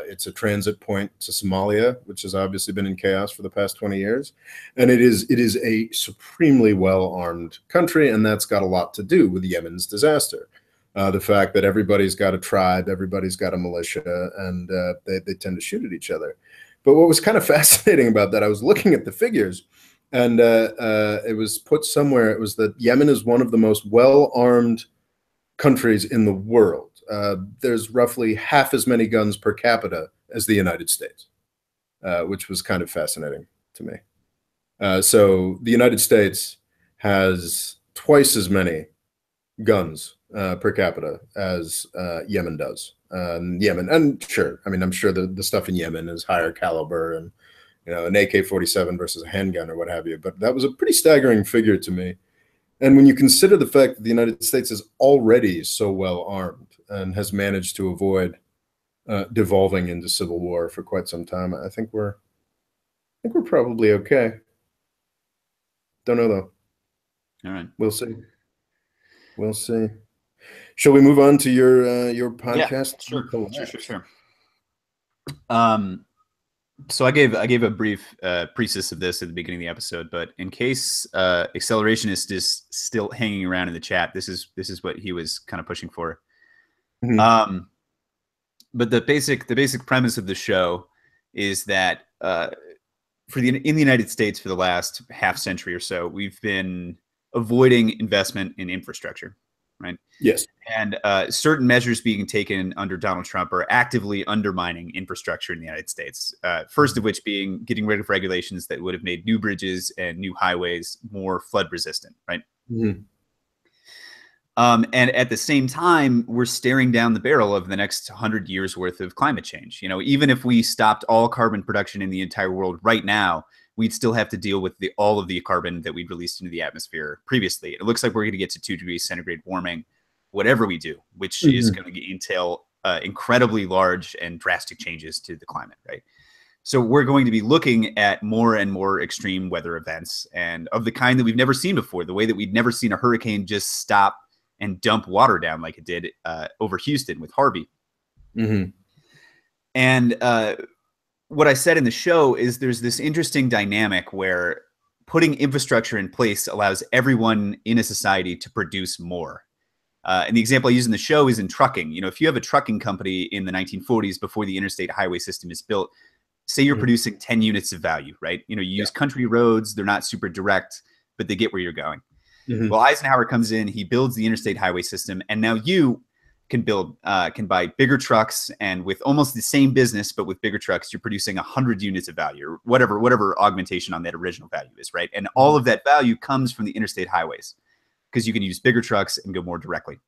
it's a transit point to Somalia, which has obviously been in chaos for the past 20 years. And it is a supremely well-armed country, and that's got a lot to do with Yemen's disaster. The fact that everybody's got a tribe, everybody's got a militia, and they tend to shoot at each other. But what was kind of fascinating about that, I was looking at the figures, and it was put somewhere, it was that Yemen is one of the most well-armed countries in the world. There's roughly half as many guns per capita as the United States, which was kind of fascinating to me. So the United States has twice as many guns per capita as Yemen does. Yemen, and sure, I mean, I'm sure the stuff in Yemen is higher caliber and, an AK-47 versus a handgun or what have you. But that was a pretty staggering figure to me. And when you consider the fact that the United States is already so well armed and has managed to avoid devolving into civil war for quite some time, I think we're probably okay. Don't know though. All right, we'll see. We'll see. Shall we move on to your podcast? Yeah, sure. So I gave a brief precis of this at the beginning of the episode, but in case accelerationist is still hanging around in the chat, this is what he was kind of pushing for. Mhm. But the basic premise of the show is that in the United States for the last half century or so, we've been avoiding investment in infrastructure, right? Yes. And certain measures being taken under Donald Trump are actively undermining infrastructure in the United States. First of which being getting rid of regulations that would have made new bridges and new highways more flood resistant, right? Mhm. And at the same time, we're staring down the barrel of the next 100 years worth of climate change. You know, even if we stopped all carbon production in the entire world right now, we'd still have to deal with all of the carbon that we'd released into the atmosphere previously. It looks like we're going to get to 2 degrees centigrade warming, whatever we do, which is Mhm. going to entail incredibly large and drastic changes to the climate, right? So we're going to be looking at more and more extreme weather events, and of the kind that we've never seen before, the way that we'd never seen a hurricane just stop and dump water down like it did over Houston with Harvey. Mhm. And what I said in the show is there's this interesting dynamic where putting infrastructure in place allows everyone in a society to produce more. And the example I use in the show is in trucking. You know, if you have a trucking company in the 1940s before the interstate highway system is built, say you're Mhm. producing 10 units of value, right? You know, you Yeah. use country roads, they're not super direct, but they get where you're going. Mhm. Well, Eisenhower comes in, he builds the interstate highway system, and now you can buy bigger trucks, and with almost the same business, but with bigger trucks, you're producing 100 units of value, or whatever augmentation on that original value is, right? And all Mhm. of that value comes from the interstate highways because you can use bigger trucks and go more directly.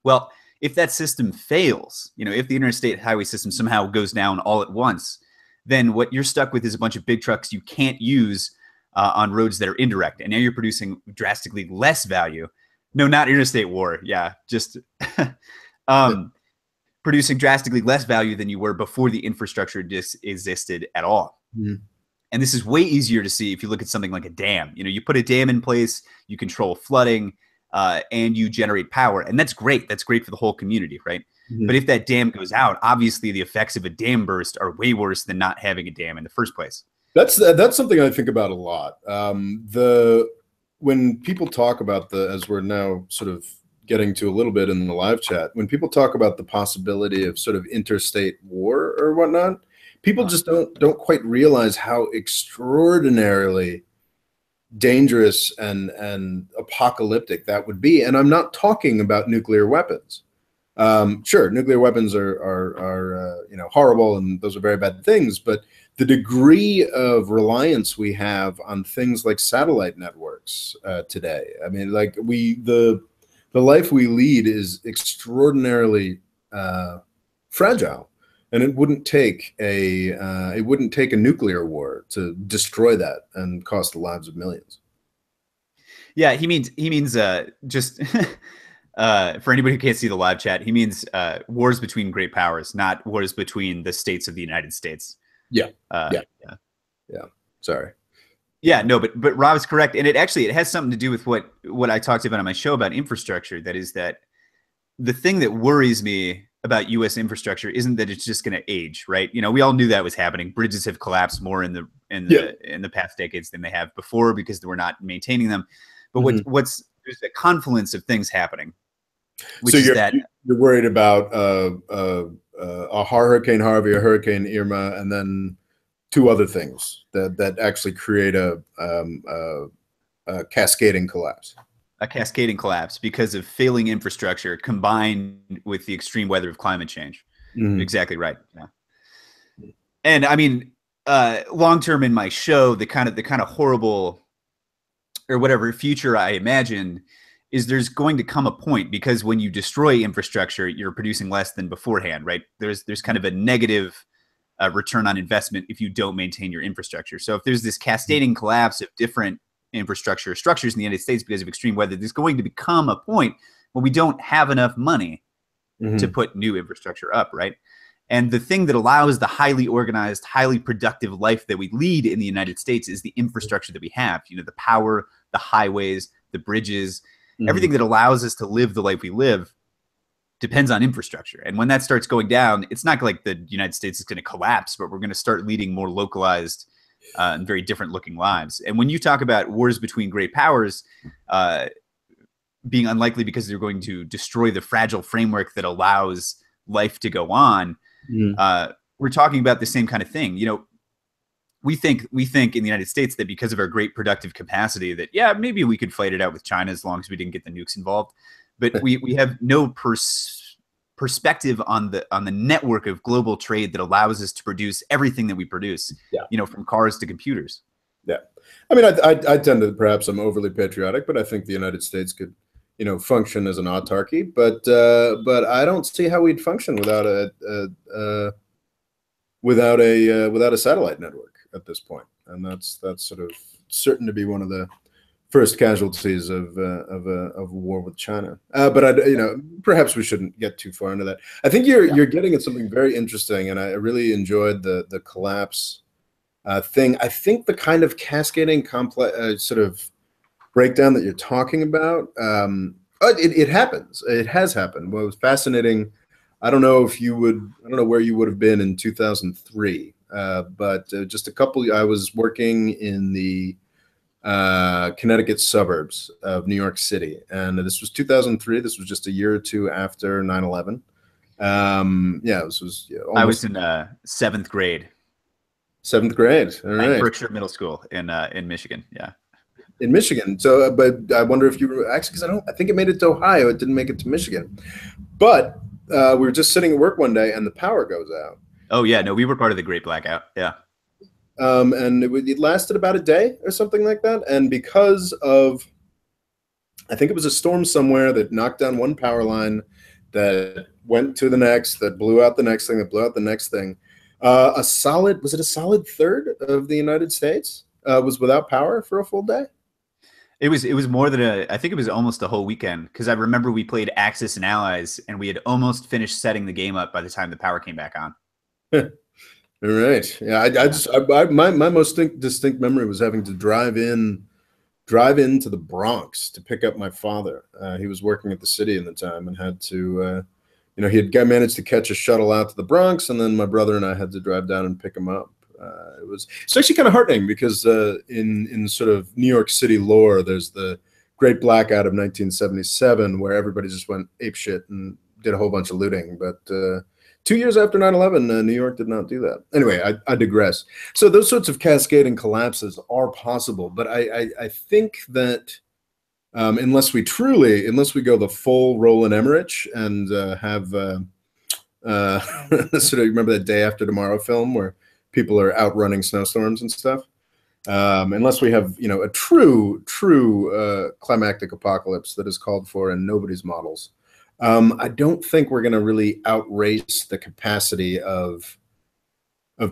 Well, if that system fails, you know, if the interstate highway system somehow goes down all at once, then what you're stuck with is a bunch of big trucks you can't use on roads that are indirect. And now you're producing drastically less value. No, not interstate war. Yeah, just Yeah. um, producing drastically less value than you were before the infrastructure existed at all. Mhm. And this is way easier to see if you look at something like a dam. You know, you put a dam in place, you control flooding, and you generate power. And that's great. That's great for the whole community, right? But Mhm. if that dam goes out, obviously the effects of a dam burst are way worse than not having a dam in the first place. That's something I think about a lot. The When people talk about as we're now sort of getting to a little bit in the live chat, when people talk about the possibility of sort of interstate war or whatnot, people Uh, just don't quite realize how extraordinarily dangerous and apocalyptic that would be. And I'm not talking about nuclear weapons. Sure, nuclear weapons are horrible, and those are very bad things. But the degree of reliance we have on things like satellite networks today, I mean, like the life we lead is extraordinarily fragile, and it wouldn't take a nuclear war to destroy that and cost the lives of millions. yeah, he means just for anybody who can't see the live chat, he means wars between great powers, not wars between the states of the United States. Yeah, yeah, Yeah. yeah. Sorry. Yeah, no, but Rob is correct, and it has something to do with what I talked about on my show about infrastructure. That is that the thing that worries me about U.S. infrastructure isn't that it's just going to age, right? You know, we all knew that was happening. Bridges have collapsed more Yeah. in the past decades than they have before because we're not maintaining them. But Mhm. there's a confluence of things happening, So which is that you're worried about a Hurricane Harvey, a Hurricane Irma, and then two other things that actually create a cascading collapse. a cascading collapse because of failing infrastructure combined with the extreme weather of climate change. Mhm. Exactly right. Yeah. And I mean, long term in my show, the kind of horrible or whatever future I imagine is there's going to come a point because when you destroy infrastructure, you're producing less than beforehand, right? There's kind of a negative return on investment if you don't maintain your infrastructure. So if there's this cascading collapse of different infrastructure structures in the United States because of extreme weather, there's going to become a point when we don't have enough money to Mhm. put new infrastructure up, right? And the thing that allows the highly organized, highly productive life that we lead in the United States is the infrastructure that we have. You know, the power, the highways, the bridges, Mhm. everything that allows us to live the life we live. depends on infrastructure. And when that starts going down, it's not like the United States is going to collapse, but we're going to start leading more localized and very different looking lives. And when you talk about wars between great powers being unlikely because they're going to destroy the fragile framework that allows life to go on, we're talking about the same kind of thing. You know, we think in the United States that because of our great productive capacity that, yeah, maybe we could fight it out with China as long as we didn't get the nukes involved. But we have no perspective on the network of global trade that allows us to produce everything that we produce, you know, from cars to computers. Yeah. I mean, I tend to, perhaps I'm overly patriotic, but I think the United States could, you know, function as an autarky, but I don't see how we'd function without a satellite network at this point. And that's sort of certain to be one of the first casualties of a war with China. But you know, perhaps we shouldn't get too far into that. I think you're getting at something very interesting, and I really enjoyed the collapse thing. I think the kind of cascading complex sort of breakdown that you're talking about, it happens. It has happened. What was fascinating, I don't know where you would have been in 2003, but just I was working in the Connecticut suburbs of New York City, and this was 2003. This was just a year or two after 9/11. Yeah, this was I was in seventh grade. Seventh grade. All right. At Berkshire Middle School in Michigan. Yeah. In Michigan. So, but I wonder if you were actually, because I think it made it to Ohio. It didn't make it to Michigan. But we were just sitting at work one day, and the power goes out. Oh yeah, no, we were part of the Great Blackout. Yeah. And it lasted about a day or something like that. And because of, I think it was a storm somewhere that knocked down one power line, that went to the next, that blew out the next thing, that blew out the next thing. Was it a solid third of the United States was without power for a full day? It was more than I think it was almost a whole weekend, because I remember we played Axis and Allies, and we had almost finished setting the game up by the time the power came back on. All right. Yeah, my most distinct memory was having to drive into the Bronx to pick up my father. He was working at the city at the time and had to, you know, he had managed to catch a shuttle out to the Bronx, and then my brother and I had to drive down and pick him up. It's actually kind of heartening, because in sort of New York City lore, there's the Great Blackout of 1977, where everybody just went apeshit and did a whole bunch of looting. But 2 years after 9/11, New York did not do that. Anyway, I digress. So those sorts of cascading collapses are possible, but I think that unless we go the full Roland Emmerich and have sort of, remember that Day After Tomorrow film where people are outrunning snowstorms and stuff. Unless we have, you know, a true climactic apocalypse that is called for in nobody's models, I don't think we're going to really outrace the capacity of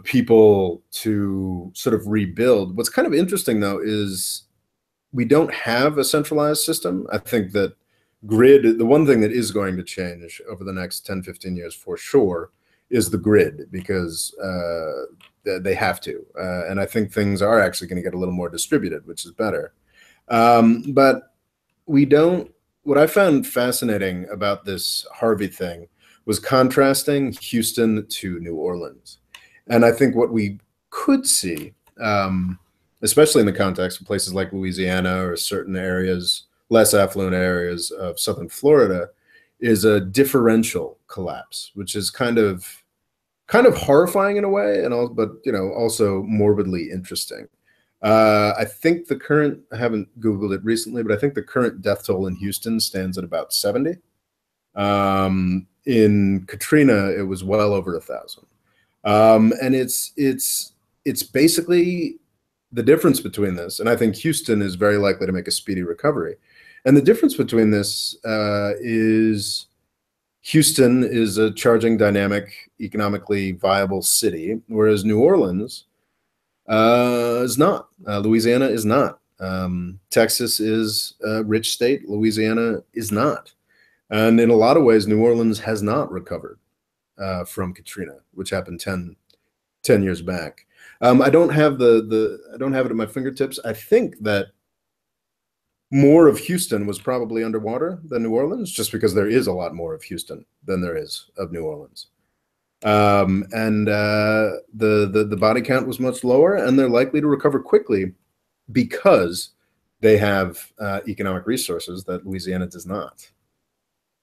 people to sort of rebuild. What's kind of interesting, though, is we don't have a centralized system. I think that grid, the one thing that is going to change over the next 10, 15 years for sure, is the grid, because they have to. And I think things are actually going to get a little more distributed, which is better. But we don't. What I found fascinating about this Harvey thing was contrasting Houston to New Orleans. And I think what we could see, especially in the context of places like Louisiana or certain areas, less affluent areas of southern Florida, is a differential collapse, which is kind of horrifying in a way, but you know, also morbidly interesting. I think I haven't Googled it recently, but I think the current death toll in Houston stands at about 70. In Katrina, it was well over 1,000. And it's basically the difference between this. And I think Houston is very likely to make a speedy recovery. And the difference between this is Houston is a charging, dynamic, economically viable city, whereas New Orleans is not. Louisiana is not. Texas is a rich state. Louisiana is not. And in a lot of ways, New Orleans has not recovered from Katrina, which happened 10 years back. I don't have I don't have it at my fingertips. I think that more of Houston was probably underwater than New Orleans, just because there is a lot more of Houston than there is of New Orleans. And the body count was much lower, and they're likely to recover quickly because they have economic resources that Louisiana does not.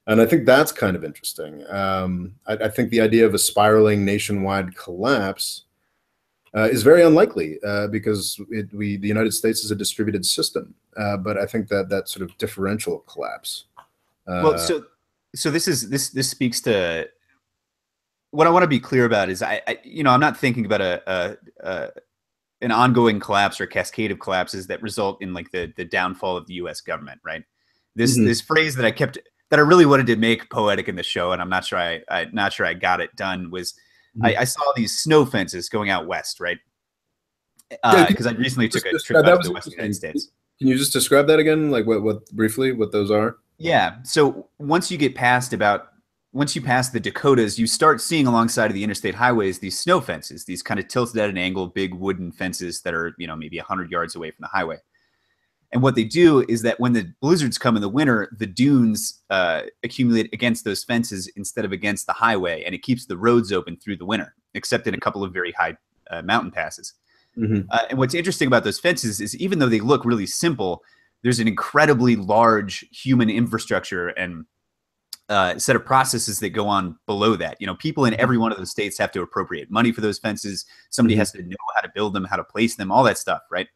And I think that's kind of interesting. I think the idea of a spiraling nationwide collapse is very unlikely because the United States is a distributed system. But I think that sort of differential collapse. Well, so this speaks to what I want to be clear about is I'm not thinking about an ongoing collapse or cascade of collapses that result in like the downfall of the U.S. government, right? This phrase that I really wanted to make poetic in the show, and I'm not sure I got it done, was I saw these snow fences going out west, right? Because I recently took a trip out to the Western United States. Can you just describe that again, like what briefly what those are? Yeah. So once you pass the Dakotas, you start seeing alongside of the interstate highways these snow fences, these kind of tilted at an angle, big wooden fences that are, maybe 100 yards away from the highway. And what they do is that when the blizzards come in the winter, the dunes accumulate against those fences instead of against the highway, and it keeps the roads open through the winter, except in a couple of very high mountain passes. And what's interesting about those fences is even though they look really simple, there's an incredibly large human infrastructure and set of processes that go on below that. People in every one of those states have to appropriate money for those fences. Somebody has to know how to build them, how to place them, all that stuff, right?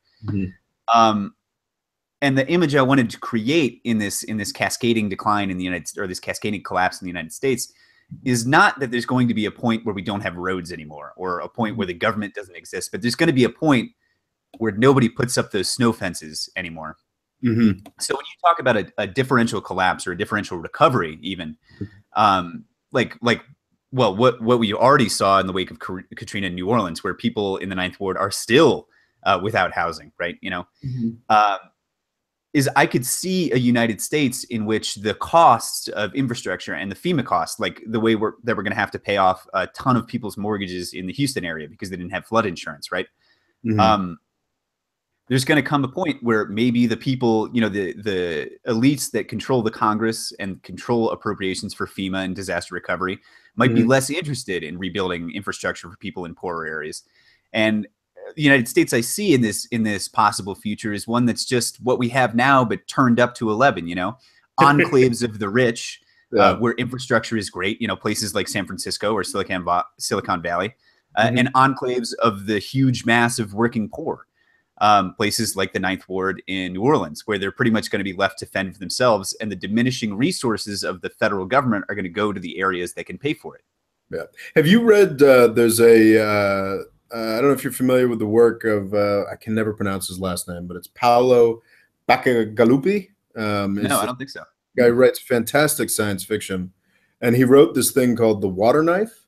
And the image I wanted to create in this cascading decline in the United States, or this cascading collapse in the United States, is not that there's going to be a point where we don't have roads anymore, or a point where the government doesn't exist, but there's going to be a point where nobody puts up those snow fences anymore. So when you talk about a differential collapse or a differential recovery, even what we already saw in the wake of Katrina in New Orleans, where people in the Ninth Ward are still without housing, right? Is I could see a United States in which the costs of infrastructure and the FEMA costs, like the way that we're going to have to pay off a ton of people's mortgages in the Houston area because they didn't have flood insurance, right? There's going to come a point where maybe the people, the elites that control the Congress and control appropriations for FEMA and disaster recovery might be less interested in rebuilding infrastructure for people in poorer areas. And the United States I see in this possible future is one that's just what we have now, but turned up to 11, enclaves of the rich, where infrastructure is great, places like San Francisco or Silicon Valley, and enclaves of the huge mass of working poor. Places like the Ninth Ward in New Orleans, where they're pretty much going to be left to fend for themselves, and the diminishing resources of the federal government are going to go to the areas that can pay for it. Yeah. Have you read, there's I don't know if you're familiar with the work of, I can never pronounce his last name, but it's Paolo Bacigalupi. No, I don't think so. Guy writes fantastic science fiction, and he wrote this thing called The Water Knife,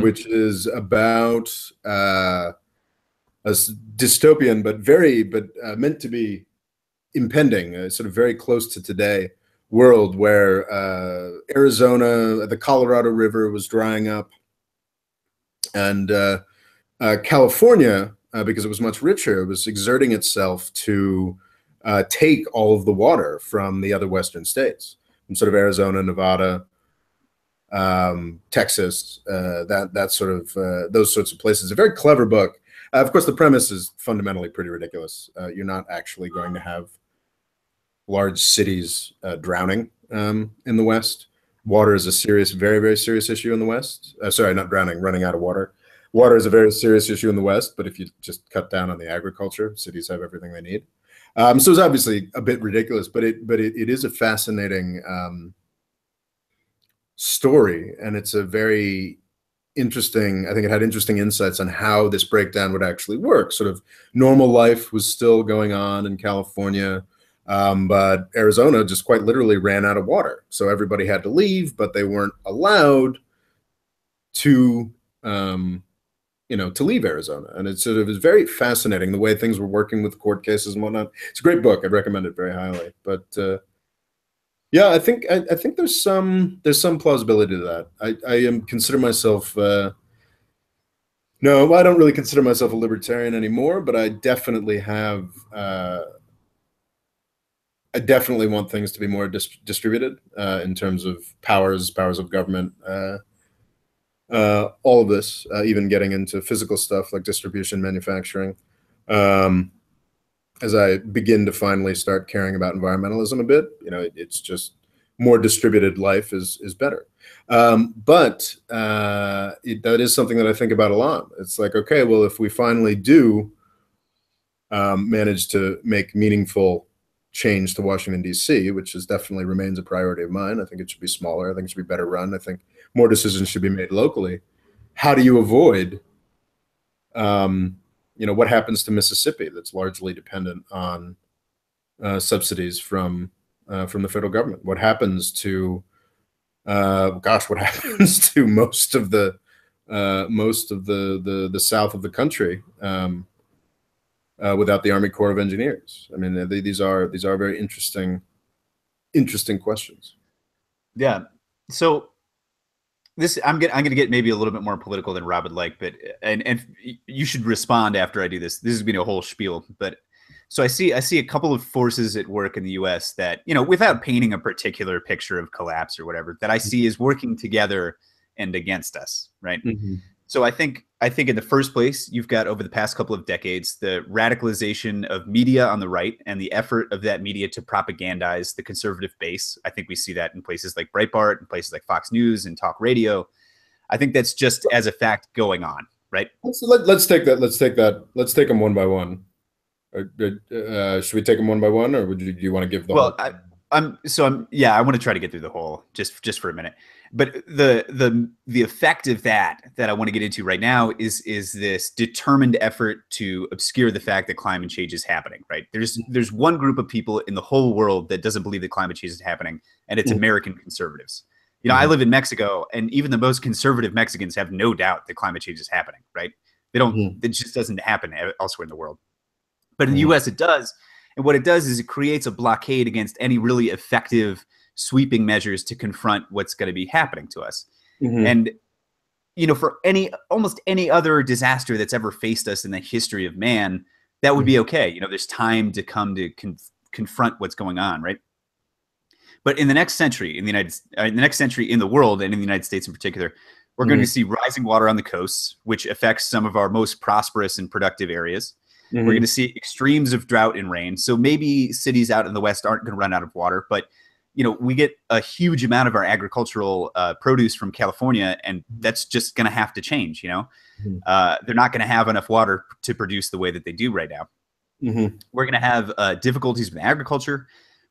which is about a dystopian, but meant to be impending, sort of very close to today world where Arizona, the Colorado River was drying up, and California, because it was much richer, was exerting itself to take all of the water from the other Western states, from sort of Arizona, Nevada, Texas, that sort of those sorts of places. A very clever book. Of course, the premise is fundamentally pretty ridiculous. You're not actually going to have large cities drowning in the West. Water is a serious, very, very serious issue in the West. Sorry, not drowning, running out of water. Water is a very serious issue in the West, but if you just cut down on the agriculture, cities have everything they need. So it's obviously a bit ridiculous, but it is a fascinating story, and it's a very interesting, I think it had interesting insights on how this breakdown would actually work. Sort of normal life was still going on in California, but Arizona just quite literally ran out of water. So everybody had to leave, but they weren't allowed to, to leave Arizona. And it sort of is very fascinating the way things were working with court cases and whatnot. It's a great book. I'd recommend it very highly. But yeah, I think there's some plausibility to that. I consider myself no, I don't really consider myself a libertarian anymore, but I definitely have I definitely want things to be more distributed in terms of powers of government. All of this, even getting into physical stuff like distribution, manufacturing. As I begin to finally start caring about environmentalism a bit, it's just more distributed life is better. But that is something that I think about a lot. It's like, okay, well, if we finally do manage to make meaningful change to Washington, D.C., which is definitely remains a priority of mine. I think it should be smaller. I think it should be better run. I think more decisions should be made locally. How do you avoid, what happens to Mississippi that's largely dependent on subsidies from the federal government? What happens to, what happens to most of the south of the country without the Army Corps of Engineers? I mean, these are very interesting questions. Yeah. So I'm gonna get maybe a little bit more political than Rob would like, but and you should respond after I do this. This is gonna be a whole spiel, but so I see a couple of forces at work in the U.S. that, without painting a particular picture of collapse or whatever, that I see is working together and against us, right? Mm-hmm. So I think in the first place, you've got over the past couple of decades the radicalization of media on the right and the effort of that media to propagandize the conservative base. I think we see that in places like Breitbart and places like Fox News and talk radio. I think that's just as a fact going on, right? Let's take that. Let's take them one by one. Should we take them one by one, or do you want to give the whole? I want to try to get through the whole just for a minute. But the effect of that I want to get into right now is this determined effort to obscure the fact that climate change is happening, right? There's one group of people in the whole world that doesn't believe that climate change is happening, and it's American conservatives. I live in Mexico, and even the most conservative Mexicans have no doubt that climate change is happening, right? They don't. It just doesn't happen elsewhere in the world. But in the U.S., it does. And what it does is it creates a blockade against any really effective sweeping measures to confront what's going to be happening to us. And, for almost any other disaster that's ever faced us in the history of man, that would be okay. There's time to come to confront what's going on, right? But in the next century, in the world, and in the United States in particular, we're going to see rising water on the coasts, which affects some of our most prosperous and productive areas. We're going to see extremes of drought and rain. So maybe cities out in the West aren't going to run out of water, but we get a huge amount of our agricultural produce from California, and that's just going to have to change. They're not going to have enough water to produce the way that they do right now. We're going to have difficulties with agriculture.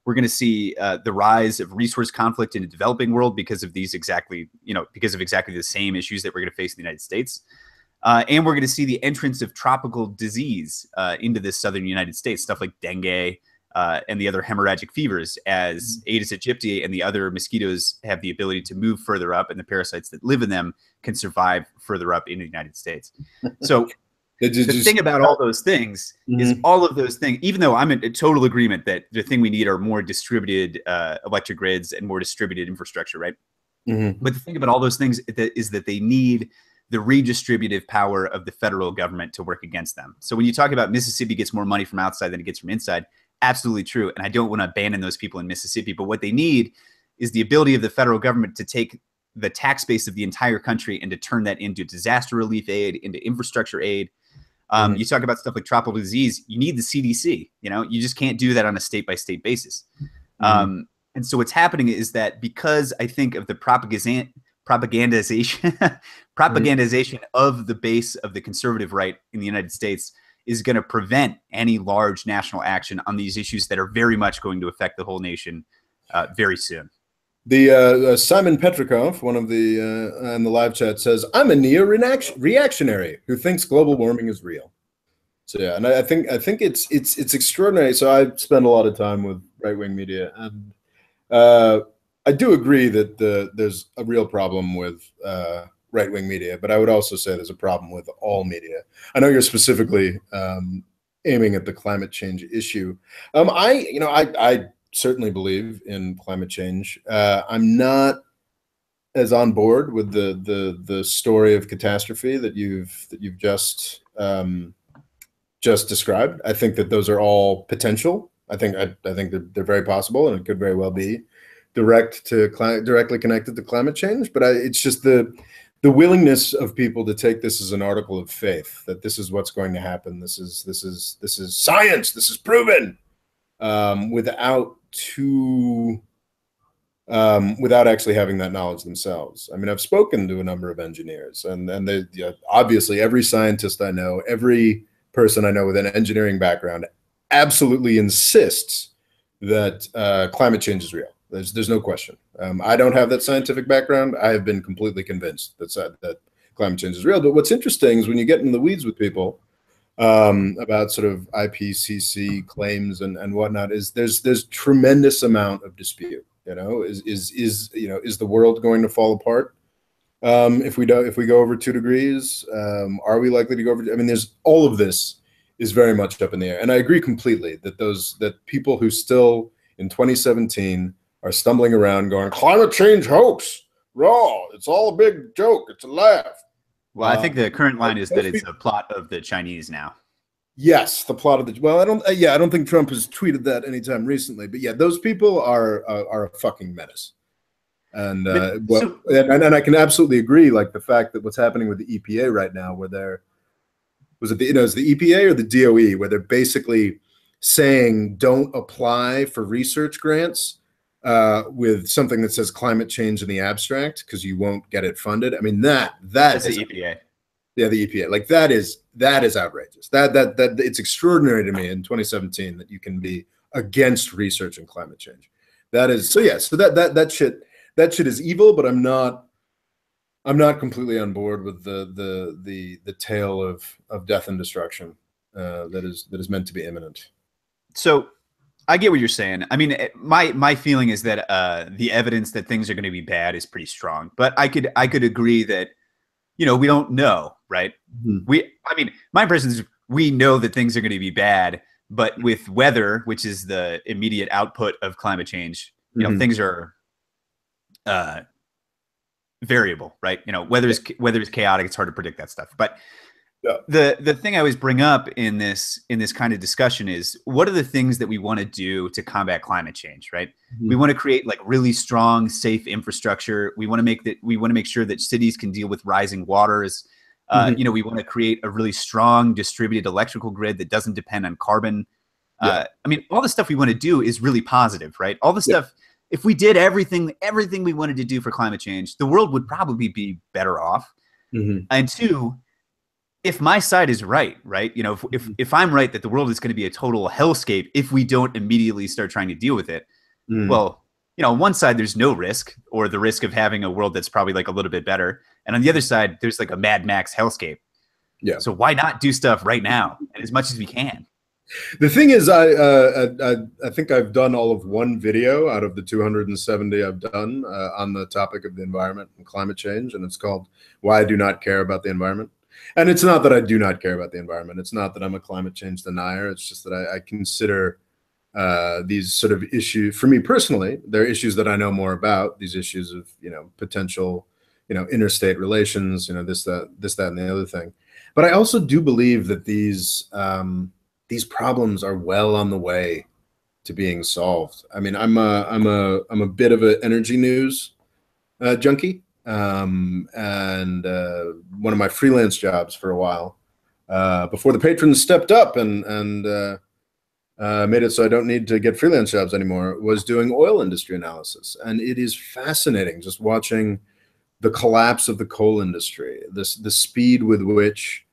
We're going to see the rise of resource conflict in the developing world because of exactly the same issues that we're going to face in the United States. And we're going to see the entrance of tropical disease into the southern United States, stuff like dengue and the other hemorrhagic fevers, as Aedes aegypti and the other mosquitoes have the ability to move further up, and the parasites that live in them can survive further up in the United States. So the thing about all those things is all of those things, even though I'm in total agreement that the thing we need are more distributed electric grids and more distributed infrastructure, right? But the thing about all those things is that they need the redistributive power of the federal government to work against them. So when you talk about Mississippi gets more money from outside than it gets from inside, absolutely true. And I don't want to abandon those people in Mississippi, but what they need is the ability of the federal government to take the tax base of the entire country and to turn that into disaster relief aid, into infrastructure aid. You talk about stuff like tropical disease, you need the CDC, you just can't do that on a state-by-state basis. And so what's happening is that because I think of the propagandization of the base of the conservative right in the United States is going to prevent any large national action on these issues that are very much going to affect the whole nation very soon. The Simon Petrikov, one of the in the live chat, says, "I'm a neo-reactionary who thinks global warming is real." So yeah, and I think it's extraordinary. So I spend a lot of time with right-wing media, and I do agree that there's a real problem with right-wing media, but I would also say there's a problem with all media. I know you're specifically aiming at the climate change issue. I certainly believe in climate change. I'm not as on board with the story of catastrophe that you've just described. I think that those are all potential I think they're very possible, and it could very well be directly connected to climate change. But it's just the willingness of people to take this as an article of faith, that this is what's going to happen. This is science. This is proven, without without actually having that knowledge themselves. I mean, I've spoken to a number of engineers, and they, obviously every scientist I know, every person I know with an engineering background absolutely insists that climate change is real. There's no question. I don't have that scientific background. I have been completely convinced that climate change is real. But what's interesting is when you get in the weeds with people about sort of IPCC claims and whatnot, is there's tremendous amount of dispute. Is the world going to fall apart if we go over 2 degrees? Are we likely to go over? I mean, there's all of this is very much up in the air, and I agree completely that people who still in 2017 are stumbling around going climate change hoax, raw, it's all a big joke, it's a laugh. Well, I think the current line is that it's a plot of the Chinese now. Yes, the plot of the. Well, I don't think Trump has tweeted that anytime recently, but yeah, those people are a fucking menace, and and I can absolutely agree. Like the fact that what's happening with the EPA right now, where is the EPA or the DOE, where they're basically saying don't apply for research grants with something that says climate change in the abstract because you won't get it funded. I mean that's the EPA. Yeah, the EPA. Like that is outrageous. That it's extraordinary to me in 2017 that you can be against research and climate change. That is so. Yeah. So that shit is evil. But I'm not completely on board with the tale of death and destruction that is meant to be imminent. So I get what you're saying. I mean, my feeling is that the evidence that things are going to be bad is pretty strong. But I could agree that, we don't know, right? Mm-hmm. My impression is we know that things are going to be bad, but with weather, which is the immediate output of climate change, mm-hmm. Things are variable, right? Weather is chaotic. It's hard to predict that stuff. But yeah. The thing I always bring up in this kind of discussion is what are the things that we want to do to combat climate change, right? Mm-hmm. We want to create like really strong, safe infrastructure. We want to make sure that cities can deal with rising waters. Mm-hmm. We want to create a really strong distributed electrical grid that doesn't depend on carbon. Yeah. All the stuff we want to do is really positive, right? All the stuff. If we did everything we wanted to do for climate change, the world would probably be better off. Mm-hmm. And two, if my side is right, if I'm right that the world is going to be a total hellscape if we don't immediately start trying to deal with it, well, on one side there's no risk, or the risk of having a world that's probably like a little bit better, and on the other side there's like a Mad Max hellscape. Yeah. So why not do stuff right now and as much as we can? The thing is, I think I've done all of one video out of the 270 I've done on the topic of the environment and climate change, and it's called "Why I Do Not Care About the Environment." And it's not that I do not care about the environment. It's not that I'm a climate change denier. It's just that I consider these sort of issues, for me personally, they're issues that I know more about. These issues of potential interstate relations, this, that, and the other thing. But I also do believe that these problems are well on the way to being solved. I mean, I'm a bit of an energy news junkie. And one of my freelance jobs for a while, before the patrons stepped up and made it so I don't need to get freelance jobs anymore, was doing oil industry analysis. And it is fascinating just watching the collapse of the coal industry, the speed with which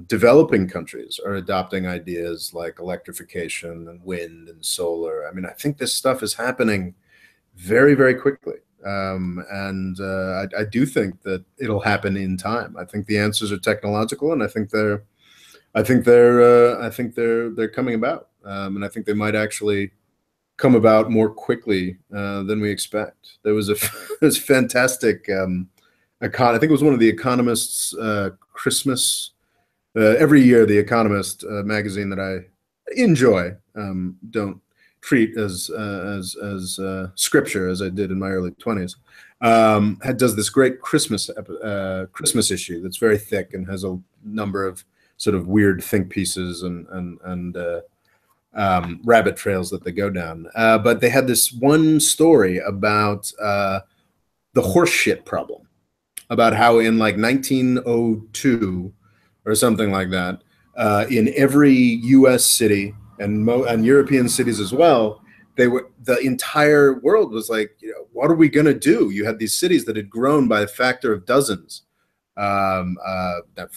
developing countries are adopting ideas like electrification and wind and solar. I mean, I think this stuff is happening very, very quickly. I do think that it'll happen in time. I think the answers are technological, and I think they're coming about. And I think they might actually come about more quickly than we expect. There was this fantastic I think it was one of the Economist's Christmas. Every year, the Economist magazine that I enjoy, don't treat as scripture as I did in my early 20s, does this great Christmas issue that's very thick and has a number of sort of weird think pieces and rabbit trails that they go down. But they had this one story about the horse shit problem, about how in like 1902 or something like that, in every U.S. city and European cities as well, the entire world was like, what are we gonna do? You had these cities that had grown by a factor of dozens, that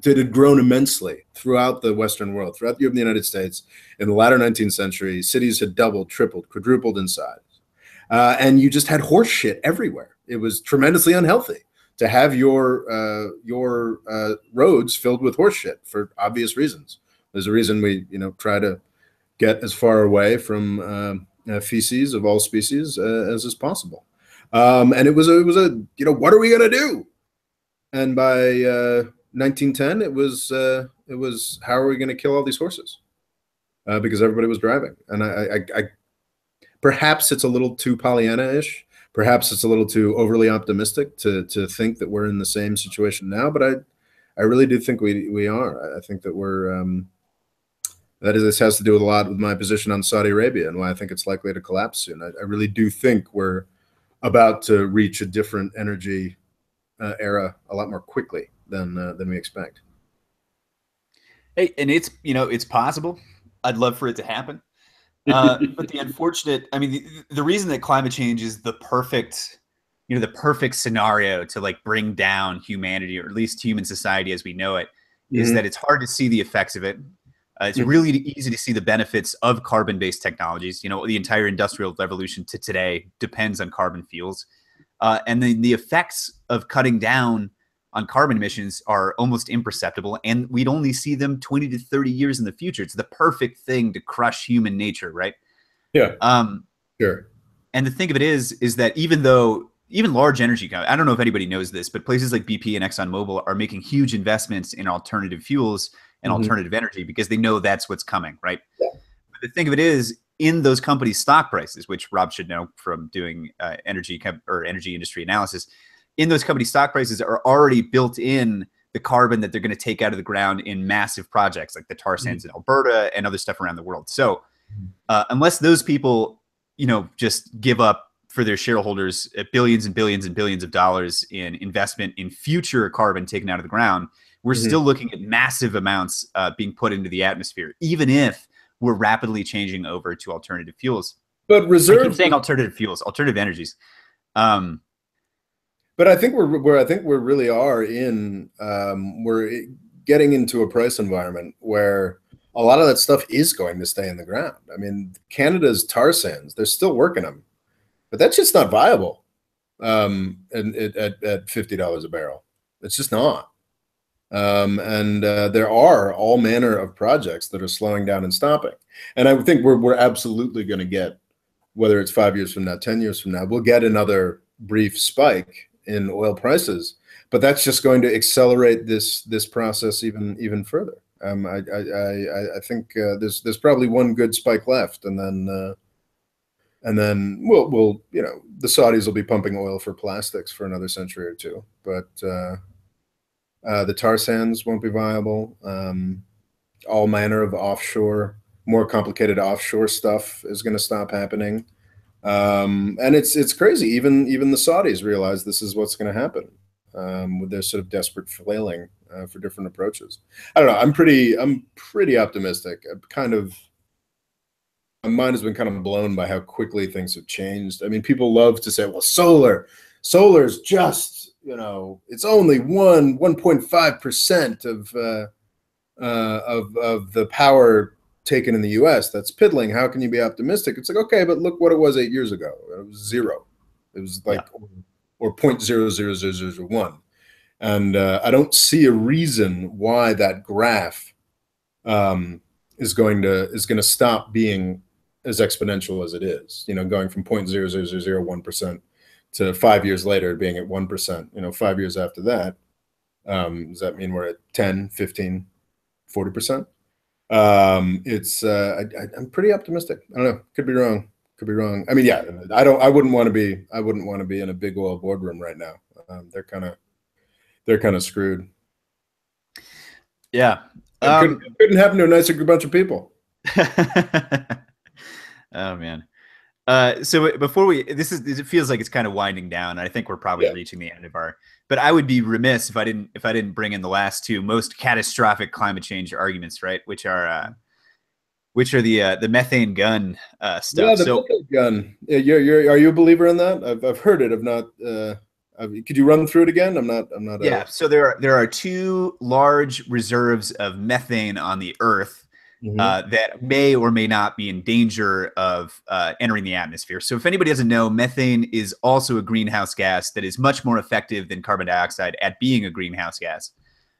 had grown immensely throughout the Western world, throughout Europe and the United States. In the latter 19th century, cities had doubled, tripled, quadrupled in size. And you just had horse shit everywhere. It was tremendously unhealthy to have your roads filled with horse shit for obvious reasons. There's a reason we try to get as far away from feces of all species as is possible. And it was a what are we gonna do? And by 1910, it was how are we going to kill all these horses? Because everybody was driving, and I perhaps it's a little too Pollyanna-ish. Perhaps it's a little too overly optimistic to think that we're in the same situation now. But I really do think we are. I think that this has to do with a lot with my position on Saudi Arabia and why I think it's likely to collapse soon. I really do think we're about to reach a different energy era a lot more quickly than we expect. Hey, and it's possible. I'd love for it to happen. But the unfortunate, I mean, the reason that climate change is the perfect scenario to like bring down humanity, or at least human society as we know it, is that it's hard to see the effects of it. It's really easy to see the benefits of carbon-based technologies. The entire industrial revolution to today depends on carbon fuels. And the effects of cutting down on carbon emissions are almost imperceptible, and we'd only see them 20 to 30 years in the future. It's the perfect thing to crush human nature, right? Yeah. Sure. And the thing of it is that even large energy companies, I don't know if anybody knows this, but places like BP and ExxonMobil are making huge investments in alternative fuels and alternative energy because they know that's what's coming, right? Yeah. But the thing of it is, in those companies' stock prices, which Rob should know from doing energy industry analysis, in those company stock prices are already built in the carbon that they're going to take out of the ground in massive projects like the tar sands in Alberta and other stuff around the world. So unless those people, just give up for their shareholders billions and billions and billions of dollars in investment in future carbon taken out of the ground, we're still looking at massive amounts being put into the atmosphere, even if we're rapidly changing over to alternative fuels. But I keep saying alternative fuels, alternative energies. But I think we really are we're getting into a price environment where a lot of that stuff is going to stay in the ground. I mean, Canada's tar sands, they're still working them, but that's just not viable at $50 a barrel. It's just not. And there are all manner of projects that are slowing down and stopping. And I think we're absolutely going to get, whether it's 5 years from now, 10 years from now, we'll get another brief spike in oil prices, but that's just going to accelerate this process even further. I think there's probably one good spike left, and then we'll the Saudis will be pumping oil for plastics for another century or two, but the tar sands won't be viable. All manner of more complicated offshore stuff is going to stop happening. And it's crazy. Even the Saudis realize this is what's going to happen with their sort of desperate flailing for different approaches. I don't know. I'm pretty optimistic. My mind has been kind of blown by how quickly things have changed. I mean, people love to say, well, solar's just, it's only 1.5% of the power taken in the US. That's piddling. How can you be optimistic? It's like, okay, but look what it was 8 years ago. It was zero. It was like, or 0.00001. And I don't see a reason why that graph is going to stop being as exponential as it is, going from 0.00001% to 5 years later being at 1%, 5 years after that. Does that mean we're at 10, 15, 40%? I'm pretty optimistic. I don't know. Could be wrong. I mean, yeah, I wouldn't want to be in a big oil boardroom right now. They're kind of screwed. Yeah. Couldn't happen to a nicer bunch of people. Oh man. So before it feels like it's kind of winding down. I think we're probably Yeah. reaching the end of our. But I would be remiss if I didn't bring in the last two most catastrophic climate change arguments, right? Which are the methane gun Yeah, stuff. the So method gun. Yeah, are you a believer in that? I've heard it. I've not. Could you run through it again? I'm not. I'm not. yeah, so there are two large reserves of methane on the Earth Mhm. that may or may not be in danger of entering the atmosphere. So, if anybody doesn't know, methane is also a greenhouse gas that is much more effective than carbon dioxide at being a greenhouse gas.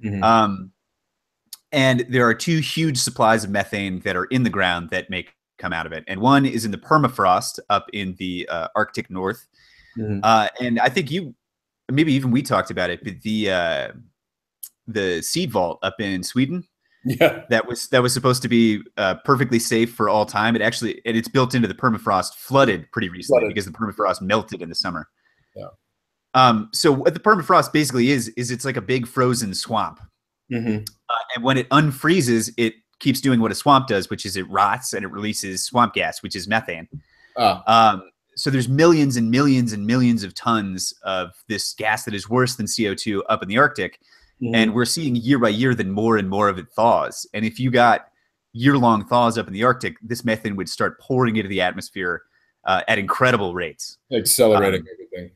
Mhm. Um, and there are two huge supplies of methane that are in the ground that may come out of it. And one is in the permafrost up in the Arctic North. Mhm. And I think maybe even we talked about it, but the seed vault up in Sweden Yeah. that was supposed to be perfectly safe for all time. It's built into the permafrost, flooded pretty recently Flooded. because the permafrost melted in the summer. Yeah. So what the permafrost basically is it's like a big frozen swamp, Mhm. and when it unfreezes, it keeps doing what a swamp does, which is it rots and it releases swamp gas, which is methane. Ah. So there's millions and millions and millions of tons of this gas that is worse than CO2 up in the Arctic. And Mhm. we're seeing year by year that more and more of it thaws. And if you got year-long thaws up in the Arctic, this methane would start pouring into the atmosphere at incredible rates. Accelerating Um, everything.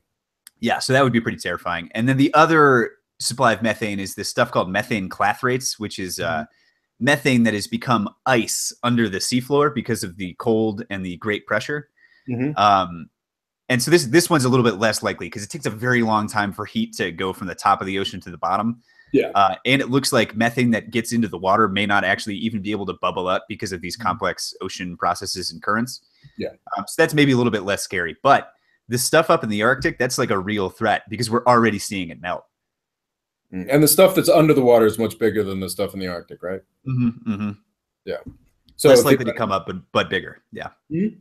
yeah, so that would be pretty terrifying. And then the other supply of methane is this stuff called methane clathrates, which is Mhm. methane that has become ice under the seafloor because of the cold and the great pressure. Mhm. Um, and so this one's a little bit less likely because it takes a very long time for heat to go from the top of the ocean to the bottom. Yeah. And it looks like methane that gets into the water may not actually even be able to bubble up because of these Mhm. complex ocean processes and currents. Yeah. So that's maybe a little bit less scary. But the stuff up in the Arctic, that's like a real threat because we're already seeing it melt. And the stuff that's under the water is much bigger than the stuff in the Arctic, right? Mm-hmm, mm-hmm. Yeah. Less So likely to come up, but bigger. Yeah. Mhm.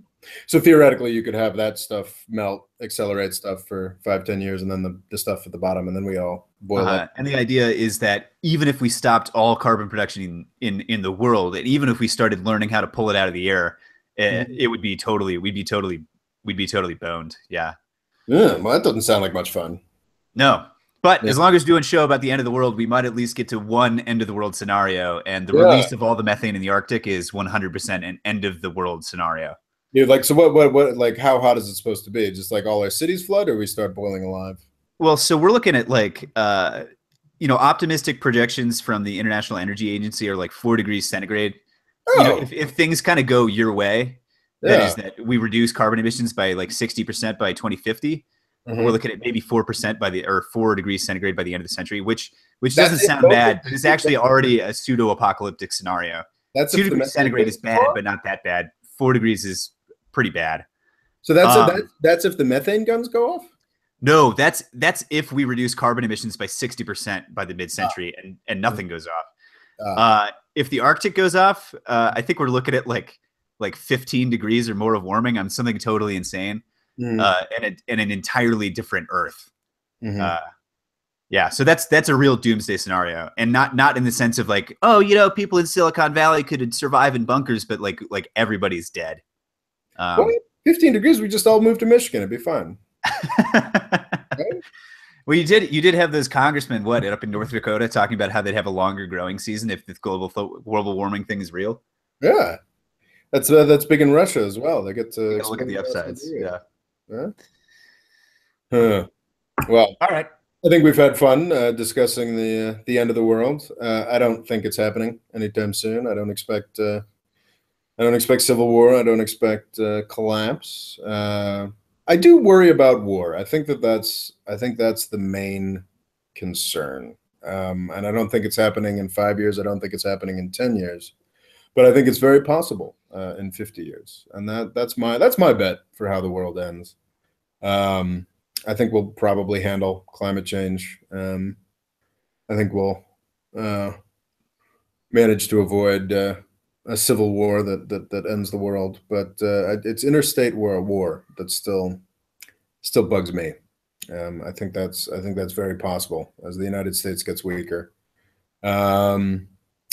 So theoretically, you could have that stuff melt, accelerate stuff for 5, 10 years, and then the stuff at the bottom, and then we all boil up. And the idea is that even if we stopped all carbon production in the world, and even if we started learning how to pull it out of the air, Mhm. it would be totally we'd be totally boned. Yeah. Yeah, well, that doesn't sound like much fun. No. But Yeah. as long as we're doing a show about the end of the world, we might at least get to one end of the world scenario. And the Yeah. release of all the methane in the Arctic is 100% an end of the world scenario. Yeah, like so like how hot is it supposed to be? Just like all our cities flood or we start boiling alive? Well, so we're looking at optimistic projections from the International Energy Agency are like 4 degrees centigrade. Oh, If things kind of go your way, that yeah. is that we reduce carbon emissions by like 60% by 2050. We're Hmm. looking at maybe 4% or 4 degrees centigrade by the end of the century, which doesn't That's if sound both of bad, but it's actually already a pseudo-apocalyptic scenario. that's Two if the degrees methane centigrade is doesn't go bad, off? but not that bad. 4 degrees is pretty bad. So that's it. Um, That's if the methane guns go off? no, that's if we reduce carbon emissions by 60% by the Ah, mid-century and nothing goes off. ah. If the Arctic goes off, I think we're looking at like 15 degrees or more of warming on something totally insane, Mhm. and an entirely different Earth. Mhm. Uh, yeah, so that's a real doomsday scenario, and not in the sense of like, oh, people in Silicon Valley could survive in bunkers, but like everybody's dead. What? Um, 15 degrees, we just all moved to Michigan. It'd be fine. Right? well, you did have those congressmen up in North Dakota talking about how they'd have a longer growing season if the global warming thing is real. Yeah. That's big in Russia as well. They get to You got to look at expand the across upsides. Siberia. Yeah. Yeah. Huh. Well, All right. I think we've had fun discussing the end of the world. I don't think it's happening anytime soon. I don't expect civil war. I don't expect collapse. I do worry about war. I think that's the main concern. And I don't think it's happening in 5 years. I don't think it's happening in 10 years. But I think it's very possible in 50 years. And that's my bet for how the world ends. Um, I think we'll probably handle climate change. I think we'll uh, manage to avoid a civil war that ends the world. But it's interstate war that still bugs me. I think that's very possible as the United States gets weaker. Um,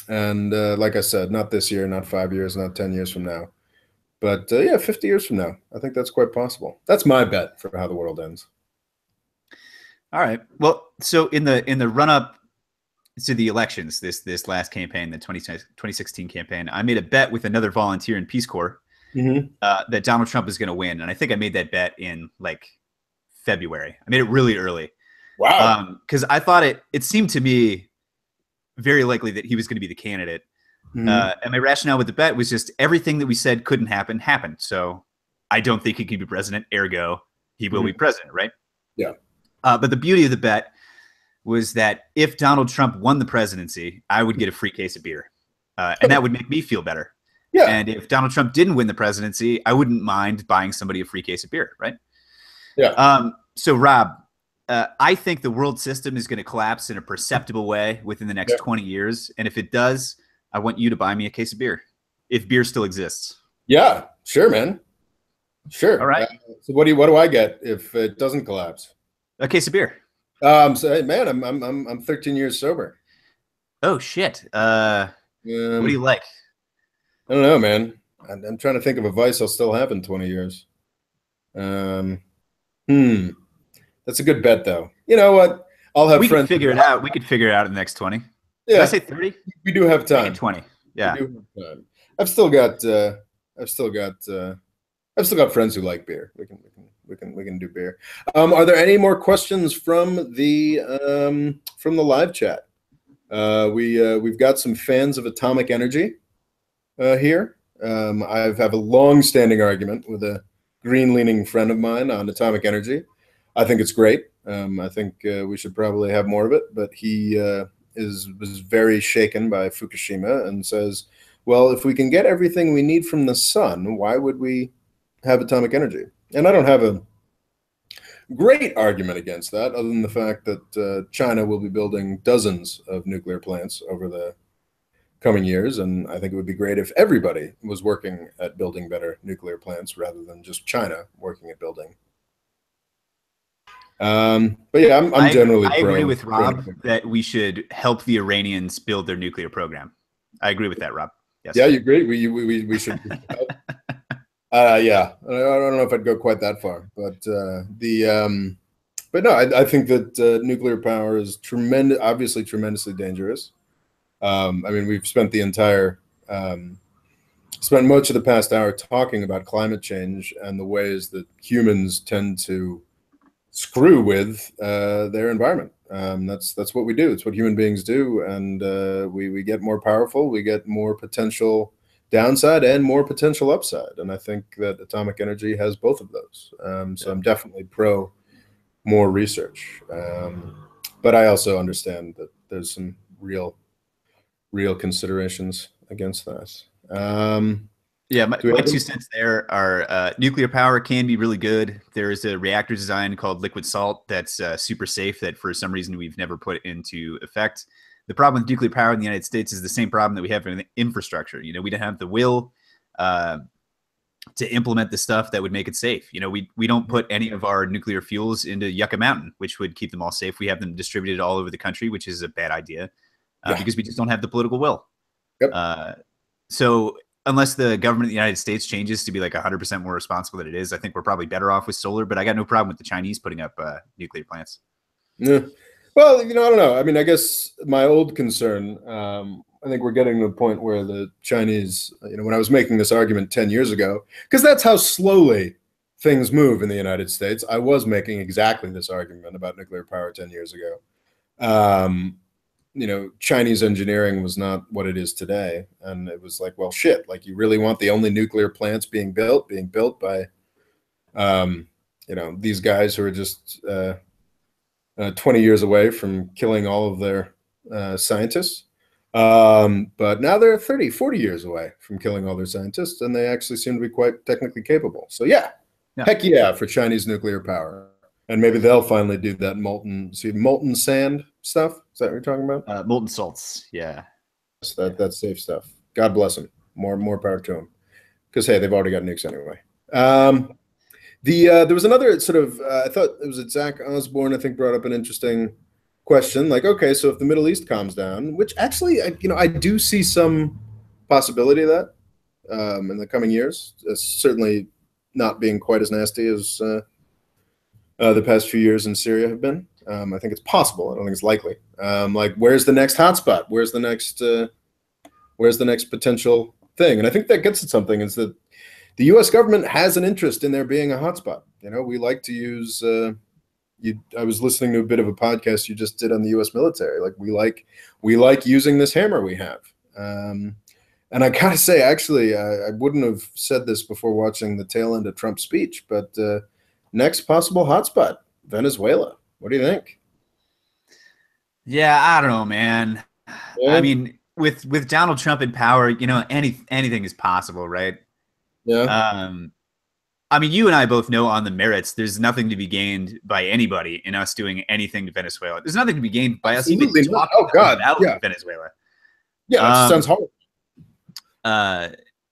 And like I said, not this year, not 5 years, not 10 years from now. But yeah, 50 years from now, I think that's quite possible. That's my bet for how the world ends. All right. Well, so in the run up to the elections, this last campaign, the 2016 campaign, I made a bet with another volunteer in Peace Corps that Donald Trump is going to win, and I think I made that bet in like February. I made it really early. Wow. Because I thought it seemed to me very likely that he was going to be the candidate. And my rationale with the bet was just everything that we said couldn't happen happened. So I don't think he can be president. Ergo, he will be president, right? Yeah. But the beauty of the bet was that if Donald Trump won the presidency, I would get a free case of beer. And that would make me feel better. Yeah. And if Donald Trump didn't win the presidency, I wouldn't mind buying somebody a free case of beer, right? Yeah. So, Rob, I think the world system is going to collapse in a perceptible way within the next 20 years. And if it does, I want you to buy me a case of beer, if beer still exists. Yeah, sure, man. Sure. All right. So what do I get if it doesn't collapse? A case of beer. So hey, man, I'm 13 years sober. Oh shit. What do you like? I don't know, man. I'm trying to think of a vice I'll still have in 20 years. That's a good bet, though. You know what? I'll have we friends. Could figure it out. We could figure it out in the next 20. Yeah. Did I say 30? We do have time. 20. Yeah. We do have time. I've still got friends who like beer. We can do beer. Are there any more questions from the live chat? We've got some fans of atomic energy here. I have a long-standing argument with a green-leaning friend of mine on atomic energy. I think it's great. I think we should probably have more of it, but he was very shaken by Fukushima and says, well, if we can get everything we need from the sun, why would we have atomic energy? And I don't have a great argument against that, other than the fact that China will be building dozens of nuclear plants over the coming years, and I think it would be great if everybody was working at building better nuclear plants rather than just China working at building. But yeah, I'm generally. I agree with Rob that we should help the Iranians build their nuclear program. I agree with that, Rob. Yes. Yeah, you agree? We should. Yeah, I don't know if I'd go quite that far, but but no, I think that nuclear power is obviously tremendously dangerous. I mean, we've spent much of the past hour talking about climate change and the ways that humans tend to screw with their environment. That's what we do. It's what human beings do, and we get more powerful. We get more potential downside and more potential upside, and I think that atomic energy has both of those. So I'm definitely pro more research, but I also understand that there's some real considerations against that. Yeah, my 2 cents there are nuclear power can be really good. There is a reactor design called liquid salt that's super safe that for some reason we've never put into effect. The problem with nuclear power in the United States is the same problem that we have in the infrastructure. You know, we don't have the will to implement the stuff that would make it safe. You know, we don't put any of our nuclear fuels into Yucca Mountain, which would keep them all safe. We have them distributed all over the country, which is a bad idea because we just don't have the political will. Yep. So unless the government of the United States changes to be like 100% more responsible than it is, I think we're probably better off with solar, but I got no problem with the Chinese putting up nuclear plants. Yeah. Well, you know, I don't know. I mean, I guess my old concern, I think we're getting to the point where the Chinese, you know, when I was making this argument 10 years ago, because that's how slowly things move in the United States, I was making exactly this argument about nuclear power 10 years ago. You know, Chinese engineering was not what it is today. And it was like, well, shit, like you really want the only nuclear plants being built by, you know, these guys who are just 20 years away from killing all of their scientists. But now they're 30, 40 years away from killing all their scientists, and they actually seem to be quite technically capable. So yeah. Heck yeah, for Chinese nuclear power. And maybe they'll finally do that molten sand stuff. Is that what you're talking about? Molten salts, yeah. That's safe stuff. God bless them. More power to them. Because hey, they've already got nukes anyway. There was another sort of I thought it was Zach Osborne, I think, brought up an interesting question, like, okay, so if the Middle East calms down, which actually, I do see some possibility of that in the coming years. It's certainly not being quite as nasty as the past few years in Syria have been. I think it's possible. I don't think it's likely. Like, where's the next hotspot? Where's the next potential thing? And I think that gets at something, is that the U.S. government has an interest in there being a hotspot. We like to use. I was listening to a bit of a podcast you just did on the U.S. military. Like, we like using this hammer we have. And I gotta say, actually, I wouldn't have said this before watching the tail end of Trump's speech, but next possible hotspot, Venezuela. What do you think? Yeah, I don't know, man. Yeah. I mean, with Donald Trump in power, anything is possible, right? Yeah. I mean, you and I both know on the merits, there's nothing to be gained by anybody in us doing anything to Venezuela. There's nothing to be gained by us even talking about Venezuela. Yeah, that sounds horrible.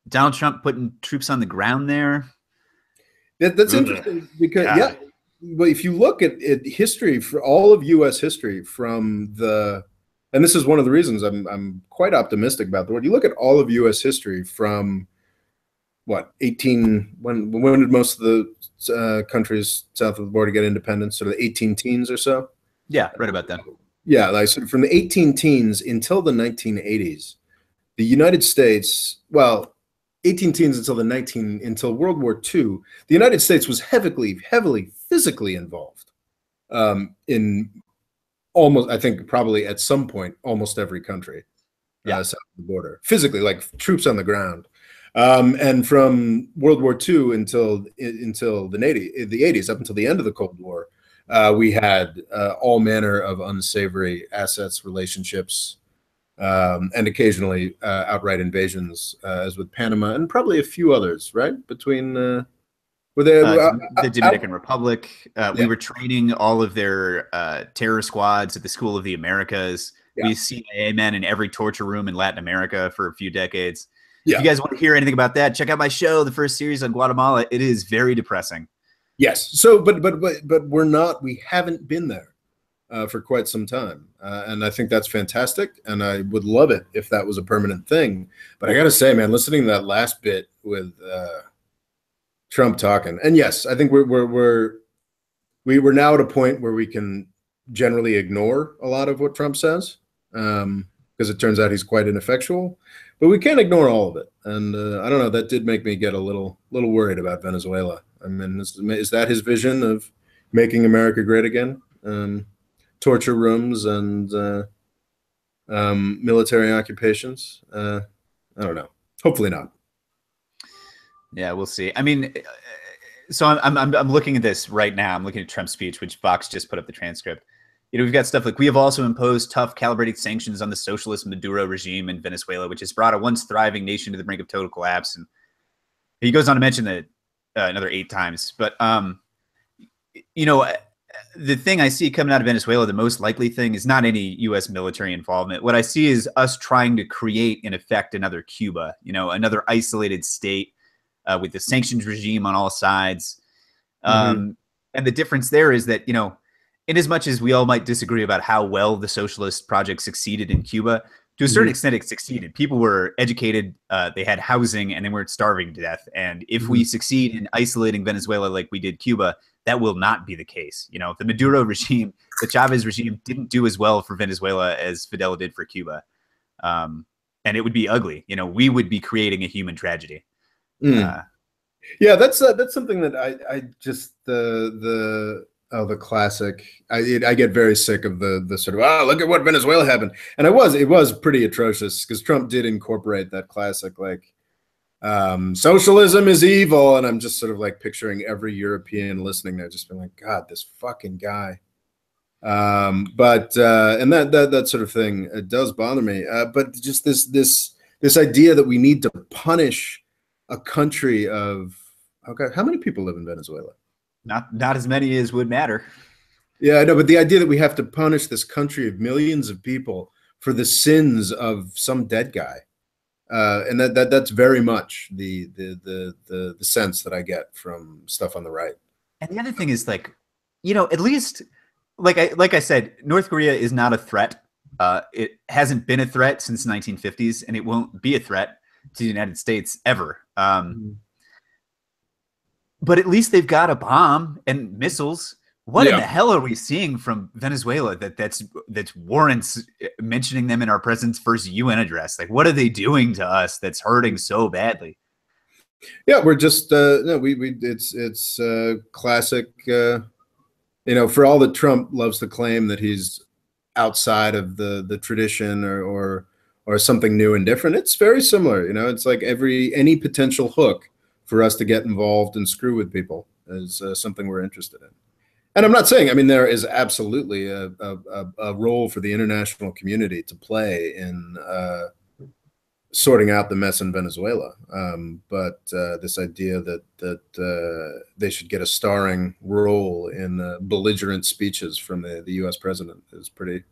Donald Trump putting troops on the ground there. That's interesting because, but if you look at history, for all of U.S. history and this is one of the reasons I'm quite optimistic about the world. You look at all of U.S. history from when did most of the countries south of the border get independence? Sort of the 18 teens or so? Yeah, right about that. Yeah, like, so from the 18 teens until the 1980s, the United States, 18 teens until World War II, the United States was heavily physically involved in almost, I think probably at some point, almost every country south of the border, physically, like troops on the ground. And from World War II until the 80s, up until the end of the Cold War, we had all manner of unsavory assets, relationships, and occasionally outright invasions, as with Panama and probably a few others, right? Between the Dominican Republic. We were training all of their terror squads at the School of the Americas. Yeah. We CIA men in every torture room in Latin America for a few decades. Yeah. If you guys want to hear anything about that, check out my show, the first series on Guatemala. It is very depressing. Yes. So, but we haven't been there for quite some time. And I think that's fantastic. And I would love it if that was a permanent thing. But I got to say, man, listening to that last bit with Trump talking, and yes, I think we're now at a point where we can generally ignore a lot of what Trump says, because it turns out he's quite ineffectual. But we can't ignore all of it. And I don't know, that did make me get a little worried about Venezuela. I mean, is that his vision of making America great again? Torture rooms and military occupations? I don't know. Hopefully not. Yeah, we'll see. I mean, so I'm looking at this right now. I'm looking at Trump's speech, which Vox just put up the transcript. We've got stuff like, we have also imposed tough calibrated sanctions on the socialist Maduro regime in Venezuela, which has brought a once thriving nation to the brink of total collapse. And he goes on to mention that another 8 times. But, the thing I see coming out of Venezuela, the most likely thing is not any U.S. military involvement. What I see is us trying to create, in effect, another Cuba, another isolated state with the sanctions regime on all sides. And the difference there is that, in as much as we all might disagree about how well the socialist project succeeded in Cuba, to a certain extent, it succeeded. People were educated, they had housing, and they weren't starving to death. And if we succeed in isolating Venezuela like we did Cuba, that will not be the case. The Maduro regime, the Chavez regime didn't do as well for Venezuela as Fidel did for Cuba. And it would be ugly. We would be creating a human tragedy. Yeah, that's something that I just, the classic. I get very sick of the sort of, look at what Venezuela happened, and it was pretty atrocious, because Trump did incorporate that classic, like, socialism is evil, and I'm just sort of like picturing every European listening there just being like, God, this fucking guy. And that sort of thing, it does bother me. But just this idea that we need to punish a country of, okay, how many people live in Venezuela? Not as many as would matter. Yeah, I know, but the idea that we have to punish this country of millions of people for the sins of some dead guy, and that's very much the sense that I get from stuff on the right. And the other thing is, like, at least like I said, North Korea is not a threat. It hasn't been a threat since the 1950s, and it won't be a threat to the United States ever. But at least they've got a bomb and missiles. What in the Yeah. hell are we seeing from Venezuela that's warrants mentioning them in our president's first UN address? Like, what are they doing to us that's hurting so badly? Yeah, we're just no, we it's classic. For all that Trump loves to claim that he's outside of the tradition or something new and different, it's very similar. It's like any potential hook for us to get involved and screw with people is something we're interested in. And I'm not saying, I mean, there is absolutely a role for the international community to play in sorting out the mess in Venezuela. But this idea that they should get a starring role in belligerent speeches from the U.S. president is pretty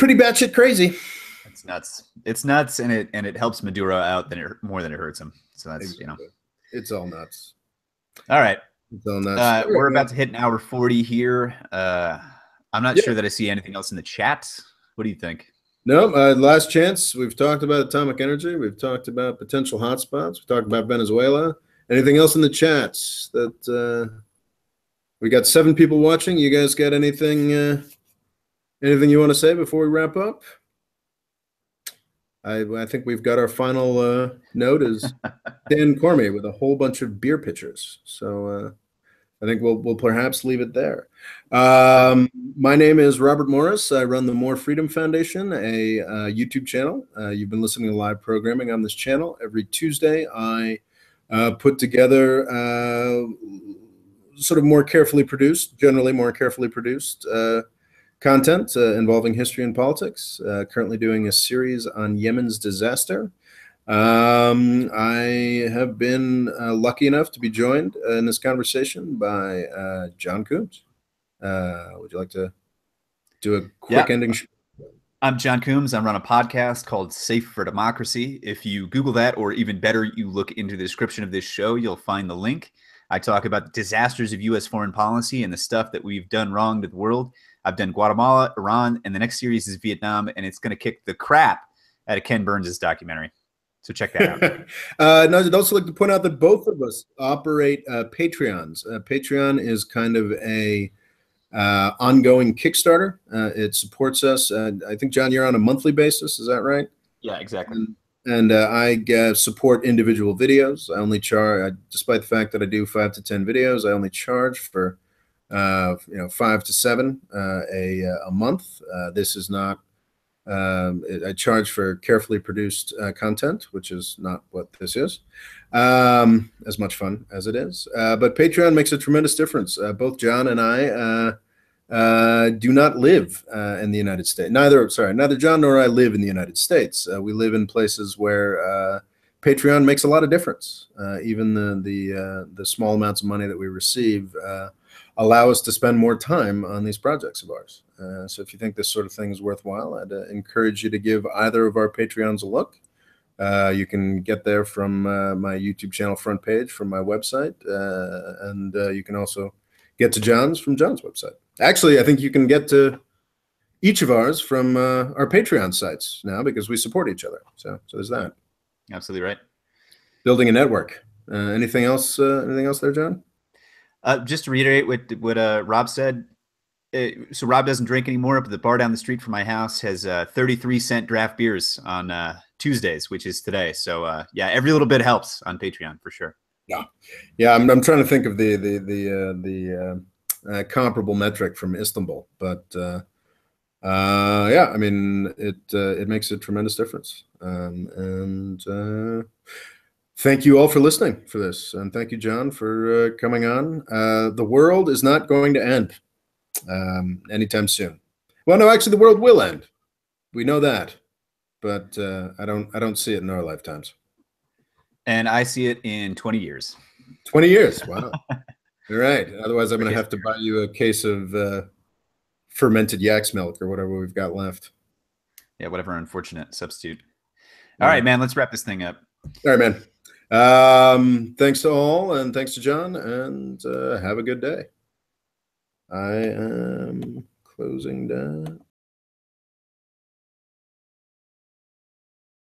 batshit crazy. It's nuts. It's nuts, and it helps Maduro out more than it hurts him. So that's exactly. It's all nuts. All right. It's all nuts. We're about to hit an hour 40 here. I'm not sure that I see anything else in the chat. What do you think? No, last chance. We've talked about atomic energy. We've talked about potential hotspots. We talked about Venezuela. Anything else in the chats that we got 7 people watching? You guys got anything you want to say before we wrap up? I think we've got our final note is Dan Cormier with a whole bunch of beer pitchers. So I think we'll perhaps leave it there. My name is Robert Morris. I run the More Freedom Foundation, a YouTube channel. You've been listening to live programming on this channel. Every Tuesday, I put together sort of generally more carefully produced content involving history and politics. Currently doing a series on Yemen's disaster. I have been lucky enough to be joined in this conversation by John Coumes. Would you like to do a quick ending? I'm John Coumes. I run a podcast called Safe for Democracy. If you Google that, or even better, you look into the description of this show, you'll find the link. I talk about the disasters of U.S. foreign policy and the stuff that we've done wrong to the world. I've done Guatemala, Iran, and the next series is Vietnam, and it's going to kick the crap out of Ken Burns' documentary. So check that out. No, I'd also like to point out that both of us operate Patreons. Patreon is kind of a ongoing Kickstarter. It supports us. I think, John, you're on a monthly basis. Is that right? Yeah, exactly. And I support individual videos. I only charge, despite the fact that I do 5 to 10 videos, I only charge for 5 to 7 a month. This is not. I charge for carefully produced content, which is not what this is, as much fun as it is. But Patreon makes a tremendous difference. Both John and I do not live in the United States. Neither John nor I live in the United States. We live in places where Patreon makes a lot of difference. Even the small amounts of money that we receive allow us to spend more time on these projects of ours. So if you think this sort of thing is worthwhile, I'd encourage you to give either of our Patreons a look. You can get there from my YouTube channel front page from my website, and you can also get to John's from John's website. Actually, I think you can get to each of ours from our Patreon sites now because we support each other. So there's that. Absolutely right. Building a network. Anything else? Anything else there, John? Just to reiterate what Rob said. So Rob doesn't drink anymore, but the bar down the street from my house has 33-cent draft beers on Tuesdays, which is today. So yeah, every little bit helps on Patreon for sure. Yeah. I'm trying to think of the comparable metric from Istanbul, but yeah, I mean it makes a tremendous difference. And thank you all for listening for this, and thank you, John, for coming on. The world is not going to end anytime soon. Well, no, actually, the world will end. We know that, but I don't see it in our lifetimes. And I see it in 20 years. 20 years. Wow. All right. Otherwise, I'm going to have to buy you a case of fermented yak's milk or whatever we've got left. Yeah, whatever unfortunate substitute. All right, man. Let's wrap this thing up. All right, man. Thanks to all, and thanks to John, and have a good day. I am closing down.